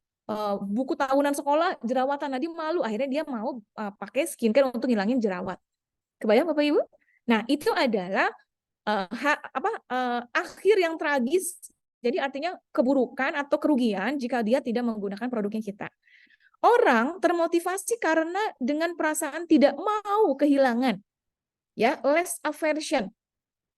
buku tahunan sekolah jerawatan, nah dia malu, akhirnya dia mau pakai skincare untuk ngilangin jerawat. Kebayang Bapak Ibu? Nah, itu adalah akhir yang tragis. Jadi artinya keburukan atau kerugian jika dia tidak menggunakan produknya kita. Orang termotivasi karena dengan perasaan tidak mau kehilangan, ya, less aversion.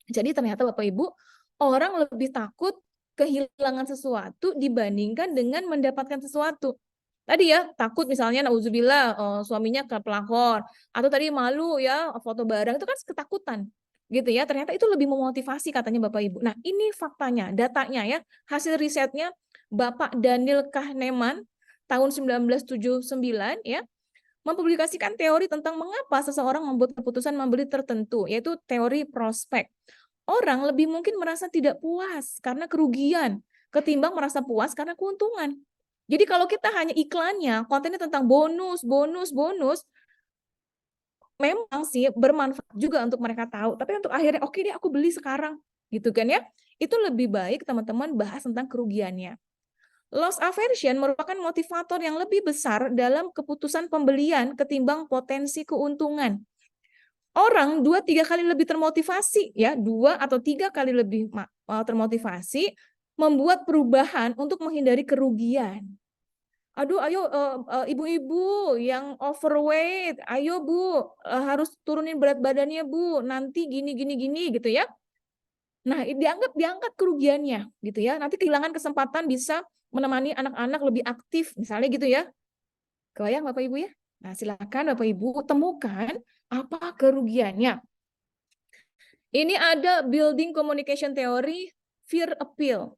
Jadi ternyata Bapak Ibu, orang lebih takut kehilangan sesuatu dibandingkan dengan mendapatkan sesuatu. Tadi ya, takut misalnya nauzubillah suaminya ke pelakor, atau tadi malu ya foto barang, itu kan ketakutan. Gitu ya. Ternyata itu lebih memotivasi katanya Bapak Ibu. Nah, ini faktanya, datanya ya, hasil risetnya Bapak Daniel Kahneman tahun 1979 ya, mempublikasikan teori tentang mengapa seseorang membuat keputusan membeli tertentu, yaitu teori prospek. Orang lebih mungkin merasa tidak puas karena kerugian, ketimbang merasa puas karena keuntungan. Jadi kalau kita hanya iklannya, kontennya tentang bonus, bonus, bonus, memang sih bermanfaat juga untuk mereka tahu. Tapi untuk akhirnya, oke deh aku beli sekarang. Gitu kan ya. Itu lebih baik teman-teman bahas tentang kerugiannya. Loss aversion merupakan motivator yang lebih besar dalam keputusan pembelian ketimbang potensi keuntungan. Orang 2-3 kali lebih termotivasi ya, 2 atau 3 kali lebih termotivasi membuat perubahan untuk menghindari kerugian. Aduh, ayo ibu-ibu yang overweight, ayo Bu, harus turunin berat badannya Bu, nanti gini gini gini gitu ya. Nah, diangkat kerugiannya gitu ya. Nanti kehilangan kesempatan bisa menemani anak-anak lebih aktif misalnya gitu ya. Kebayang Bapak Ibu ya? Nah, silakan Bapak Ibu temukan apa kerugiannya. Ini ada building communication theory, fear appeal.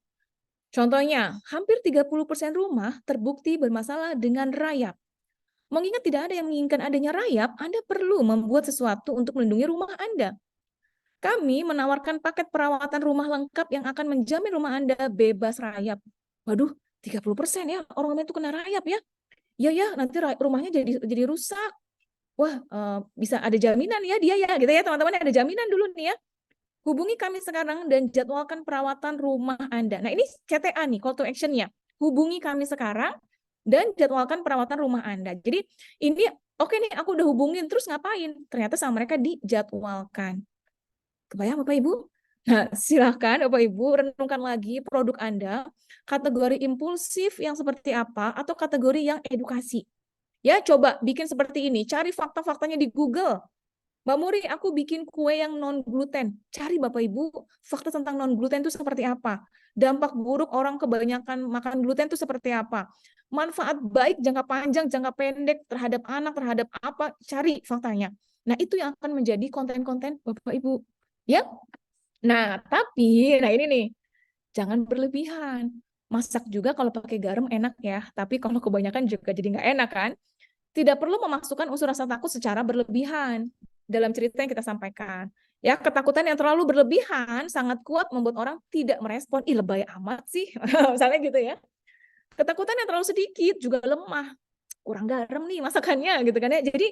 Contohnya, hampir 30% rumah terbukti bermasalah dengan rayap. Mengingat tidak ada yang menginginkan adanya rayap, Anda perlu membuat sesuatu untuk melindungi rumah Anda. Kami menawarkan paket perawatan rumah lengkap yang akan menjamin rumah Anda bebas rayap. Waduh, 30% ya orang itu kena rayap ya. Ya ya, nanti rumahnya jadi rusak. Wah, bisa ada jaminan ya dia ya gitu ya teman-teman, ada jaminan dulu nih ya. Hubungi kami sekarang dan jadwalkan perawatan rumah Anda. Nah, ini CTA nih, call to action-nya. Hubungi kami sekarang dan jadwalkan perawatan rumah Anda. Jadi, ini oke nih, aku udah hubungin, terus ngapain? Ternyata sama mereka dijadwalkan. Kebayang Bapak Ibu? Nah, silahkan Bapak Ibu renungkan lagi produk Anda, kategori impulsif yang seperti apa, atau kategori yang edukasi. Ya, coba bikin seperti ini, cari fakta-faktanya di Google. Mbak Muri, aku bikin kue yang non-gluten. Cari Bapak Ibu, fakta tentang non-gluten itu seperti apa? Dampak buruk orang kebanyakan makan gluten itu seperti apa? Manfaat baik jangka panjang, jangka pendek terhadap anak, terhadap apa? Cari faktanya. Nah, itu yang akan menjadi konten-konten Bapak Ibu. Ya? Nah, nah ini nih, jangan berlebihan. Masak juga kalau pakai garam enak ya, tapi kalau kebanyakan juga jadi nggak enak kan? Tidak perlu memasukkan unsur rasa takut secara berlebihan dalam cerita yang kita sampaikan. Ya, ketakutan yang terlalu berlebihan sangat kuat membuat orang tidak merespon. Ih, lebay amat sih. Misalnya gitu ya. Ketakutan yang terlalu sedikit juga lemah. Kurang garam nih masakannya gitu kan ya. Jadi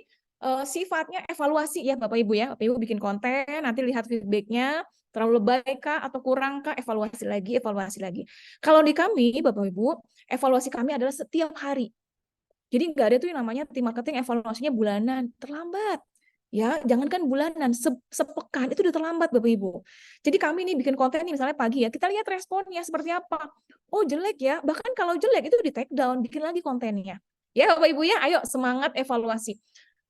sifatnya evaluasi ya Bapak Ibu ya. Bapak Ibu bikin konten, nanti lihat feedbacknya, terlalu lebay kah atau kurang kah, evaluasi lagi, evaluasi lagi. Kalau di kami Bapak Ibu, evaluasi kami adalah setiap hari. Jadi nggak ada tuh yang namanya tim marketing evaluasinya bulanan, terlambat. Ya, jangankan bulanan, sepekan itu udah terlambat Bapak Ibu. Jadi kami nih bikin konten nih misalnya pagi ya, kita lihat responnya seperti apa. Oh jelek ya, bahkan kalau jelek itu di take down, bikin lagi kontennya. Ya Bapak Ibu ya, ayo semangat evaluasi.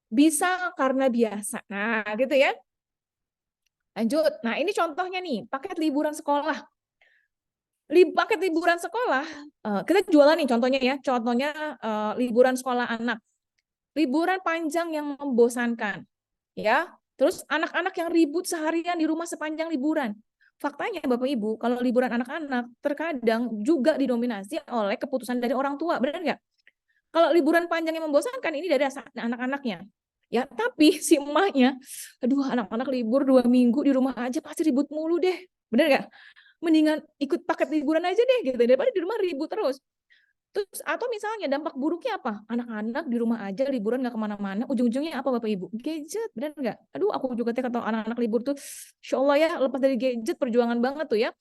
Bisa karena biasa. Nah gitu ya. Lanjut, nah ini contohnya nih, paket liburan sekolah. Paket liburan sekolah, kita jualan nih contohnya ya, liburan sekolah anak. Liburan panjang yang membosankan, ya. Terus anak-anak yang ribut seharian di rumah sepanjang liburan. Faktanya Bapak Ibu, kalau liburan anak-anak terkadang juga didominasi oleh keputusan dari orang tua, benar nggak? Kalau liburan panjang yang membosankan ini dari anak-anaknya. Ya, tapi si emaknya, aduh anak-anak libur 2 minggu di rumah aja pasti ribut mulu deh. Benar nggak? Mendingan ikut paket liburan aja deh gitu daripada di rumah ribut terus. Terus atau misalnya dampak buruknya apa? Anak-anak di rumah aja liburan nggak kemana-mana, ujung-ujungnya apa Bapak Ibu? Gadget, benar nggak? Aduh, aku juga kata anak-anak libur tuh, Insya Allah ya lepas dari gadget perjuangan banget tuh ya.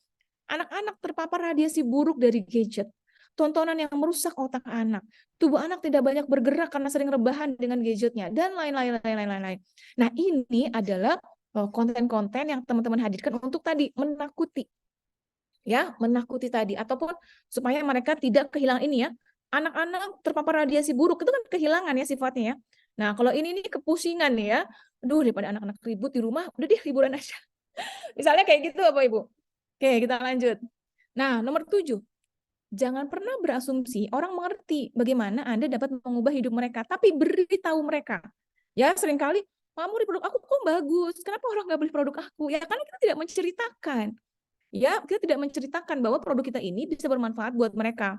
Anak-anak terpapar radiasi buruk dari gadget. tontonan yang merusak otak anak. Tubuh anak tidak banyak bergerak karena sering rebahan dengan gadgetnya, dan lain-lain. Nah, ini adalah konten-konten yang teman-teman hadirkan untuk tadi menakuti, ya, menakuti tadi, ataupun supaya mereka tidak kehilangan ini ya. Anak-anak terpapar radiasi buruk itu kan kehilangan ya sifatnya ya. Nah, kalau ini nih kepusingan nih ya. Aduh, daripada anak-anak ribut di rumah, udah deh liburan aja. Misalnya kayak gitu Bapak Ibu. Oke, kita lanjut. Nah, nomor 7. Jangan pernah berasumsi orang mengerti bagaimana Anda dapat mengubah hidup mereka, tapi beritahu mereka. Ya, seringkali, kamu di produk aku kok bagus, kenapa orang nggak beli produk aku? Ya, karena kita tidak menceritakan. Ya, kita tidak menceritakan bahwa produk kita ini bisa bermanfaat buat mereka.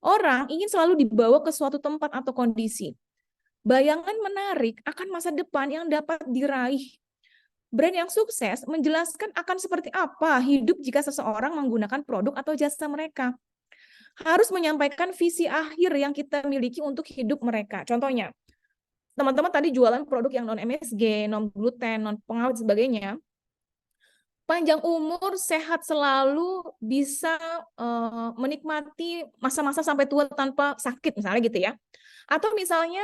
Orang ingin selalu dibawa ke suatu tempat atau kondisi. Bayangan menarik akan masa depan yang dapat diraih. Brand yang sukses menjelaskan akan seperti apa hidup jika seseorang menggunakan produk atau jasa mereka. Harus menyampaikan visi akhir yang kita miliki untuk hidup mereka. Contohnya, teman-teman tadi jualan produk yang non-MSG, non-gluten, non-pengawet, sebagainya. Panjang umur, sehat selalu, bisa menikmati masa-masa sampai tua tanpa sakit, misalnya gitu ya. Atau misalnya,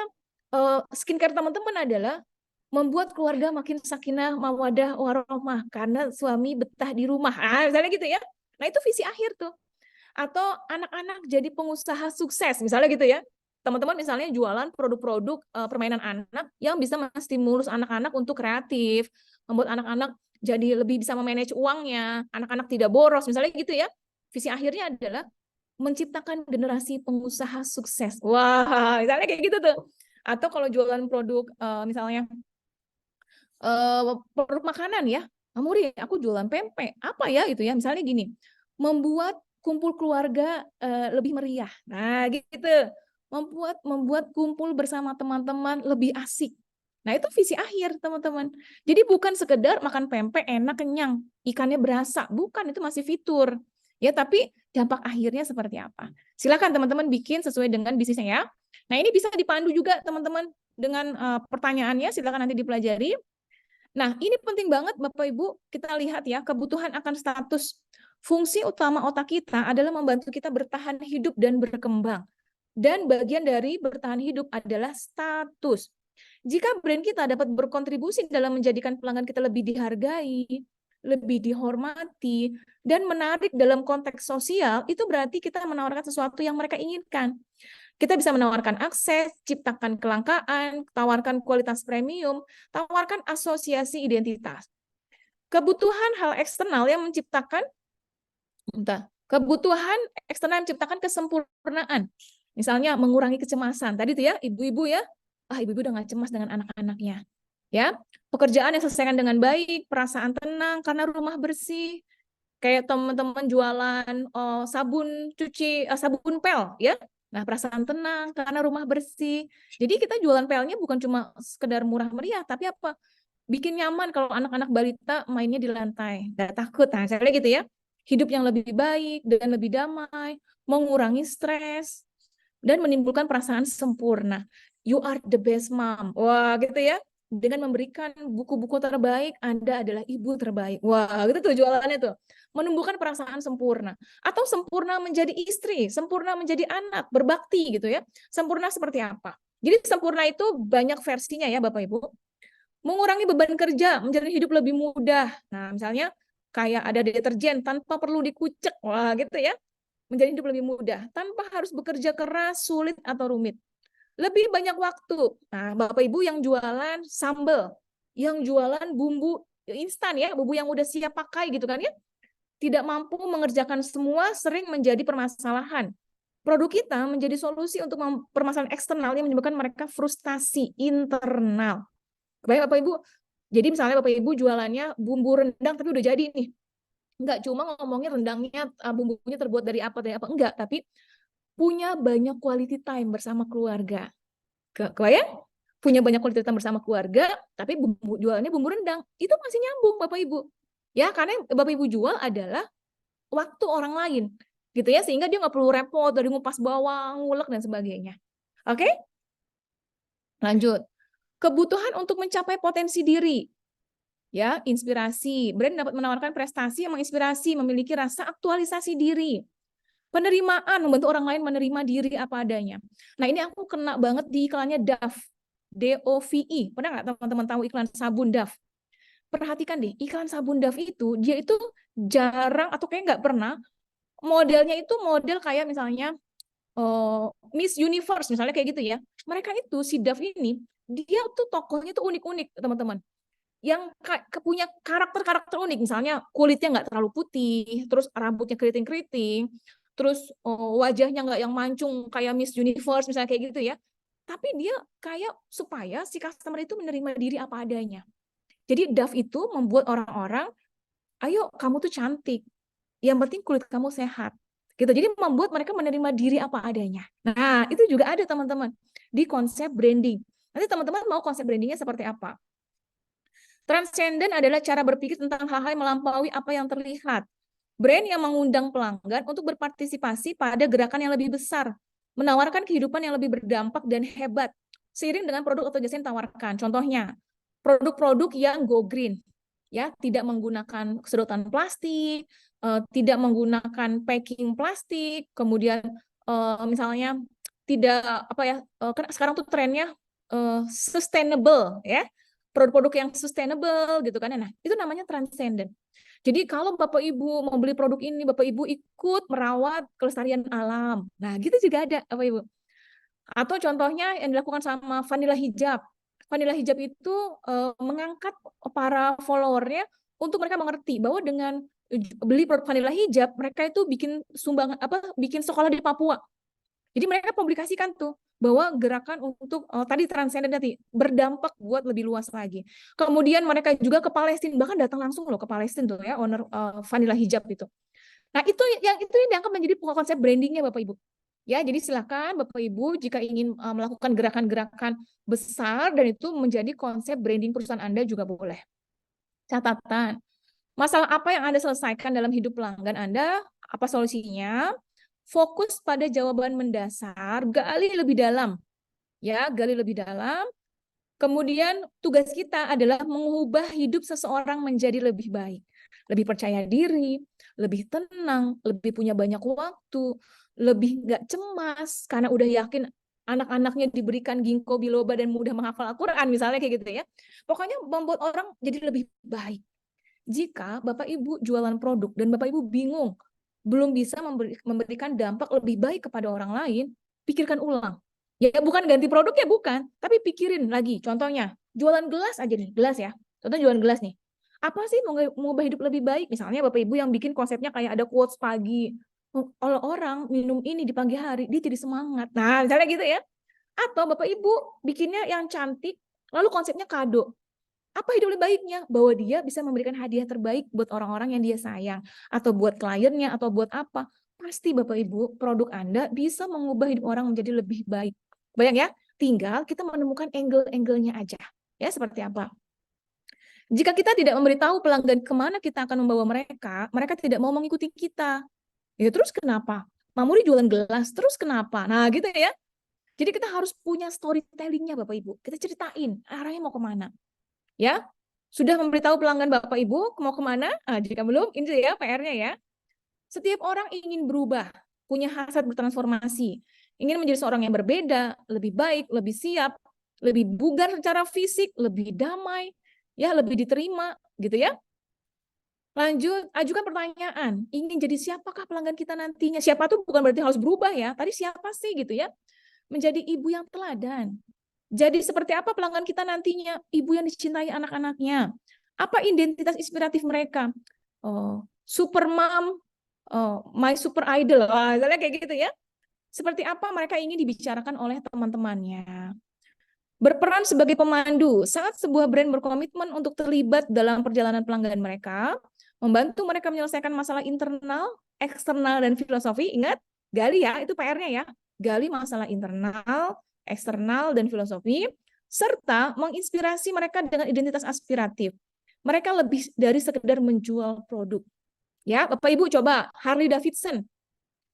skincare teman-teman adalah membuat keluarga makin sakinah, mawadah, warohmah, karena suami betah di rumah. Misalnya gitu ya. Nah, itu visi akhir tuh. Atau anak-anak jadi pengusaha sukses, misalnya gitu ya. Teman-teman misalnya jualan produk-produk permainan anak yang bisa menstimulus anak-anak untuk kreatif, membuat anak-anak jadi lebih bisa memanage uangnya, anak-anak tidak boros, misalnya gitu ya. Visi akhirnya adalah menciptakan generasi pengusaha sukses. Wah, misalnya kayak gitu tuh. Atau kalau jualan produk misalnya produk makanan ya, Muri, aku jualan pempek, apa ya itu ya, misalnya gini, membuat kumpul keluarga lebih meriah. Nah, gitu. Membuat kumpul bersama teman-teman lebih asik. Nah, itu visi akhir, teman-teman. Jadi bukan sekedar makan pempek enak kenyang, ikannya berasa, bukan, itu masih fitur. Ya, tapi dampak akhirnya seperti apa? Silakan teman-teman bikin sesuai dengan bisnisnya ya. Nah, ini bisa dipandu juga teman-teman dengan pertanyaannya, silakan nanti dipelajari. Nah, ini penting banget Bapak Ibu, kita lihat ya, kebutuhan akan status. Fungsi utama otak kita adalah membantu kita bertahan hidup dan berkembang. Dan bagian dari bertahan hidup adalah status. Jika brand kita dapat berkontribusi dalam menjadikan pelanggan kita lebih dihargai, lebih dihormati, dan menarik dalam konteks sosial, itu berarti kita menawarkan sesuatu yang mereka inginkan. Kita bisa menawarkan akses, ciptakan kelangkaan, tawarkan kualitas premium, tawarkan asosiasi identitas. Kebutuhan hal eksternal yang menciptakan kesempurnaan. Misalnya mengurangi kecemasan. Tadi tuh ya, ibu-ibu ya, ibu-ibu udah nggak cemas dengan anak-anaknya. Ya, pekerjaan yang selesaikan dengan baik, perasaan tenang karena rumah bersih. Kayak teman-teman jualan sabun cuci, sabun pel ya. Nah, perasaan tenang karena rumah bersih. Jadi kita jualan pelnya bukan cuma sekedar murah meriah, tapi apa? Bikin nyaman kalau anak-anak balita mainnya di lantai, nggak takut. Nah, misalnya gitu ya. Hidup yang lebih baik dan lebih damai, mengurangi stres, dan menimbulkan perasaan sempurna. You are the best mom. Wah, gitu ya. Dengan memberikan buku-buku terbaik, Anda adalah ibu terbaik. Wah, gitu tuh jualannya tuh. Menumbuhkan perasaan sempurna. Atau sempurna menjadi istri, sempurna menjadi anak, berbakti gitu ya. Sempurna seperti apa? Jadi sempurna itu banyak versinya ya Bapak Ibu. Mengurangi beban kerja, menjadi hidup lebih mudah. Nah, misalnya kayak ada deterjen tanpa perlu dikucek. Wah, gitu ya. Menjadi hidup lebih mudah, tanpa harus bekerja keras, sulit, atau rumit. Lebih banyak waktu. Nah, Bapak Ibu yang jualan sambal, yang jualan bumbu instan ya, bumbu yang udah siap pakai gitu kan ya, tidak mampu mengerjakan semua, sering menjadi permasalahan. Produk kita menjadi solusi untuk permasalahan eksternal yang menyebabkan mereka frustasi internal. Baik Bapak Ibu, jadi misalnya Bapak Ibu jualannya bumbu rendang tapi udah jadi nih. Enggak cuma ngomongnya rendangnya bumbunya terbuat dari apa, enggak, tapi punya banyak quality time bersama keluarga. Kebayang? Punya banyak quality time bersama keluarga, tapi jualannya bumbu rendang. Itu masih nyambung Bapak Ibu. Ya, karena yang Bapak Ibu jual adalah waktu orang lain. Gitu ya, sehingga dia nggak perlu repot dari ngupas bawang, ngulek, dan sebagainya. Oke? Lanjut. Kebutuhan untuk mencapai potensi diri. Ya, inspirasi. Brand dapat menawarkan prestasi yang menginspirasi, memiliki rasa aktualisasi diri. Penerimaan, membantu orang lain menerima diri apa adanya. Nah, ini aku kena banget di iklannya Dove. DOVE. Pernah nggak teman-teman tahu iklan sabun Dove? Perhatikan deh, iklan sabun Dove itu, dia itu jarang atau kayak nggak pernah, modelnya itu model kayak misalnya Miss Universe, misalnya kayak gitu ya. Mereka itu, si Dove ini, dia tuh tokohnya tuh unik-unik, teman-teman. Yang punya karakter-karakter unik, misalnya kulitnya nggak terlalu putih, terus rambutnya keriting-keriting, terus wajahnya nggak yang mancung kayak Miss Universe, misalnya kayak gitu ya. Tapi dia kayak supaya si customer itu menerima diri apa adanya. Jadi Dove itu membuat orang-orang, ayo kamu tuh cantik, yang penting kulit kamu sehat. Gitu. Jadi membuat mereka menerima diri apa adanya. Nah, itu juga ada teman-teman di konsep branding. Nanti teman-teman mau konsep brandingnya seperti apa? Transcendent adalah cara berpikir tentang hal-hal yang melampaui apa yang terlihat. Brand yang mengundang pelanggan untuk berpartisipasi pada gerakan yang lebih besar, menawarkan kehidupan yang lebih berdampak dan hebat, seiring dengan produk atau jasa yang ditawarkan. Contohnya, produk-produk yang go green, ya, tidak menggunakan sedotan plastik, tidak menggunakan packing plastik, kemudian misalnya tidak apa ya, kan sekarang tuh trennya sustainable, ya, produk-produk yang sustainable gitu kan. Nah, itu namanya transcendent. Jadi kalau Bapak Ibu mau beli produk ini, Bapak Ibu ikut merawat kelestarian alam. Nah, gitu juga ada Bapak Ibu. Atau contohnya yang dilakukan sama Vanilla Hijab. Vanilla Hijab itu mengangkat para followernya untuk mereka mengerti bahwa dengan beli produk Vanilla Hijab, mereka itu bikin sumbangan bikin sekolah di Papua. Jadi mereka publikasikan tuh bahwa gerakan untuk tadi transenden tadi berdampak buat lebih luas lagi. Kemudian mereka juga ke Palestina, bahkan datang langsung loh ke Palestina tuh ya, owner Vanilla Hijab itu. Nah, itu yang dianggap menjadi konsep brandingnya Bapak Ibu. Ya, jadi silakan Bapak Ibu jika ingin melakukan gerakan-gerakan besar dan itu menjadi konsep branding perusahaan Anda juga boleh. Catatan, masalah apa yang Anda selesaikan dalam hidup pelanggan Anda, apa solusinya? Fokus pada jawaban mendasar, gali lebih dalam. Ya, gali lebih dalam. Kemudian tugas kita adalah mengubah hidup seseorang menjadi lebih baik. Lebih percaya diri, lebih tenang, lebih punya banyak waktu, lebih nggak cemas karena udah yakin anak-anaknya diberikan ginkgo biloba dan mudah menghafal Al-Quran, misalnya kayak gitu ya. Pokoknya membuat orang jadi lebih baik. Jika Bapak Ibu jualan produk dan Bapak Ibu bingung, belum bisa memberikan dampak lebih baik kepada orang lain, pikirkan ulang. Ya bukan ganti produk ya bukan, tapi pikirin lagi. Contohnya, jualan gelas aja nih, gelas ya. Contohnya jualan gelas nih. Apa sih mengubah hidup lebih baik? Misalnya Bapak Ibu yang bikin konsepnya kayak ada quotes pagi. Kalau orang minum ini di pagi hari, dia jadi semangat. Nah, misalnya gitu ya. Atau Bapak Ibu bikinnya yang cantik, lalu konsepnya kado. Apa hidup lebih baiknya? Bahwa dia bisa memberikan hadiah terbaik buat orang-orang yang dia sayang. Atau buat kliennya, atau buat apa. Pasti Bapak Ibu, produk Anda bisa mengubah hidup orang menjadi lebih baik. Bayang ya, tinggal kita menemukan angle-angle-nya aja. Ya, seperti apa. Jika kita tidak memberitahu pelanggan kemana kita akan membawa mereka, mereka tidak mau mengikuti kita. Ya terus kenapa? Mamuri jualan gelas, terus kenapa? Nah gitu ya. Jadi kita harus punya storytelling-nya Bapak Ibu. Kita ceritain arahnya mau kemana. Ya, sudah memberitahu pelanggan Bapak Ibu mau kemana? Jika belum, ini ya PR-nya ya. Setiap orang ingin berubah, punya hasrat bertransformasi, ingin menjadi seorang yang berbeda, lebih baik, lebih siap, lebih bugar secara fisik, lebih damai, ya lebih diterima, gitu ya. Lanjut, ajukan pertanyaan. Ingin jadi siapakah pelanggan kita nantinya? Siapa tuh bukan berarti harus berubah ya. Tadi siapa sih gitu ya? Menjadi ibu yang teladan. Jadi seperti apa pelanggan kita nantinya? Ibu yang dicintai anak-anaknya. Apa identitas inspiratif mereka? Super mom, my super idol. Misalnya kayak gitu ya. Seperti apa mereka ingin dibicarakan oleh teman-temannya. Berperan sebagai pemandu saat sebuah brand berkomitmen untuk terlibat dalam perjalanan pelanggan mereka, membantu mereka menyelesaikan masalah internal, eksternal, dan filosofi. Ingat, gali ya, itu PR-nya ya. Gali masalah internal, eksternal, dan filosofi, serta menginspirasi mereka dengan identitas aspiratif. Mereka lebih dari sekedar menjual produk. Ya, Bapak Ibu coba Harley Davidson.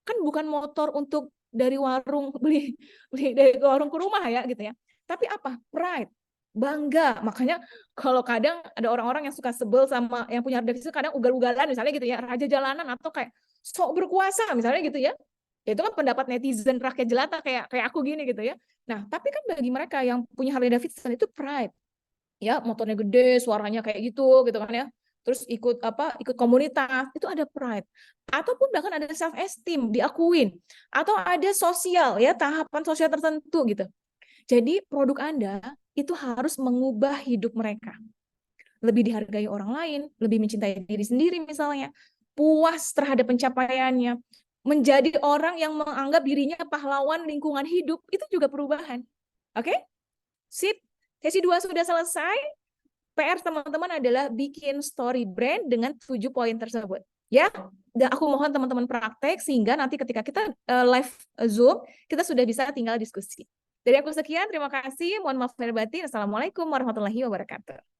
Kan bukan motor untuk dari warung beli dari warung ke rumah ya gitu ya. Tapi apa? Pride, bangga. Makanya kalau kadang ada orang-orang yang suka sebel sama yang punya Harley Davidson kadang ugal-ugalan misalnya gitu ya, raja jalanan atau kayak sok berkuasa misalnya gitu ya. Itu kan pendapat netizen rakyat jelata kayak aku gini gitu ya. Nah, tapi kan bagi mereka yang punya Harley Davidson itu pride. Ya, motornya gede, suaranya kayak gitu kan ya. Terus ikut komunitas, itu ada pride. Ataupun bahkan ada self esteem, diakuin. Atau ada sosial ya, tahapan sosial tertentu gitu. Jadi produk Anda itu harus mengubah hidup mereka. Lebih dihargai orang lain, lebih mencintai diri sendiri misalnya, puas terhadap pencapaiannya, menjadi orang yang menganggap dirinya pahlawan lingkungan hidup, itu juga perubahan. Oke? Sip. Sesi 2 sudah selesai. PR teman-teman adalah bikin story brand dengan 7 poin tersebut. Ya, dan aku mohon teman-teman praktek sehingga nanti ketika kita live Zoom, kita sudah bisa tinggal diskusi. Dari aku sekian, terima kasih. Mohon maaf lahir batin. Assalamualaikum warahmatullahi wabarakatuh.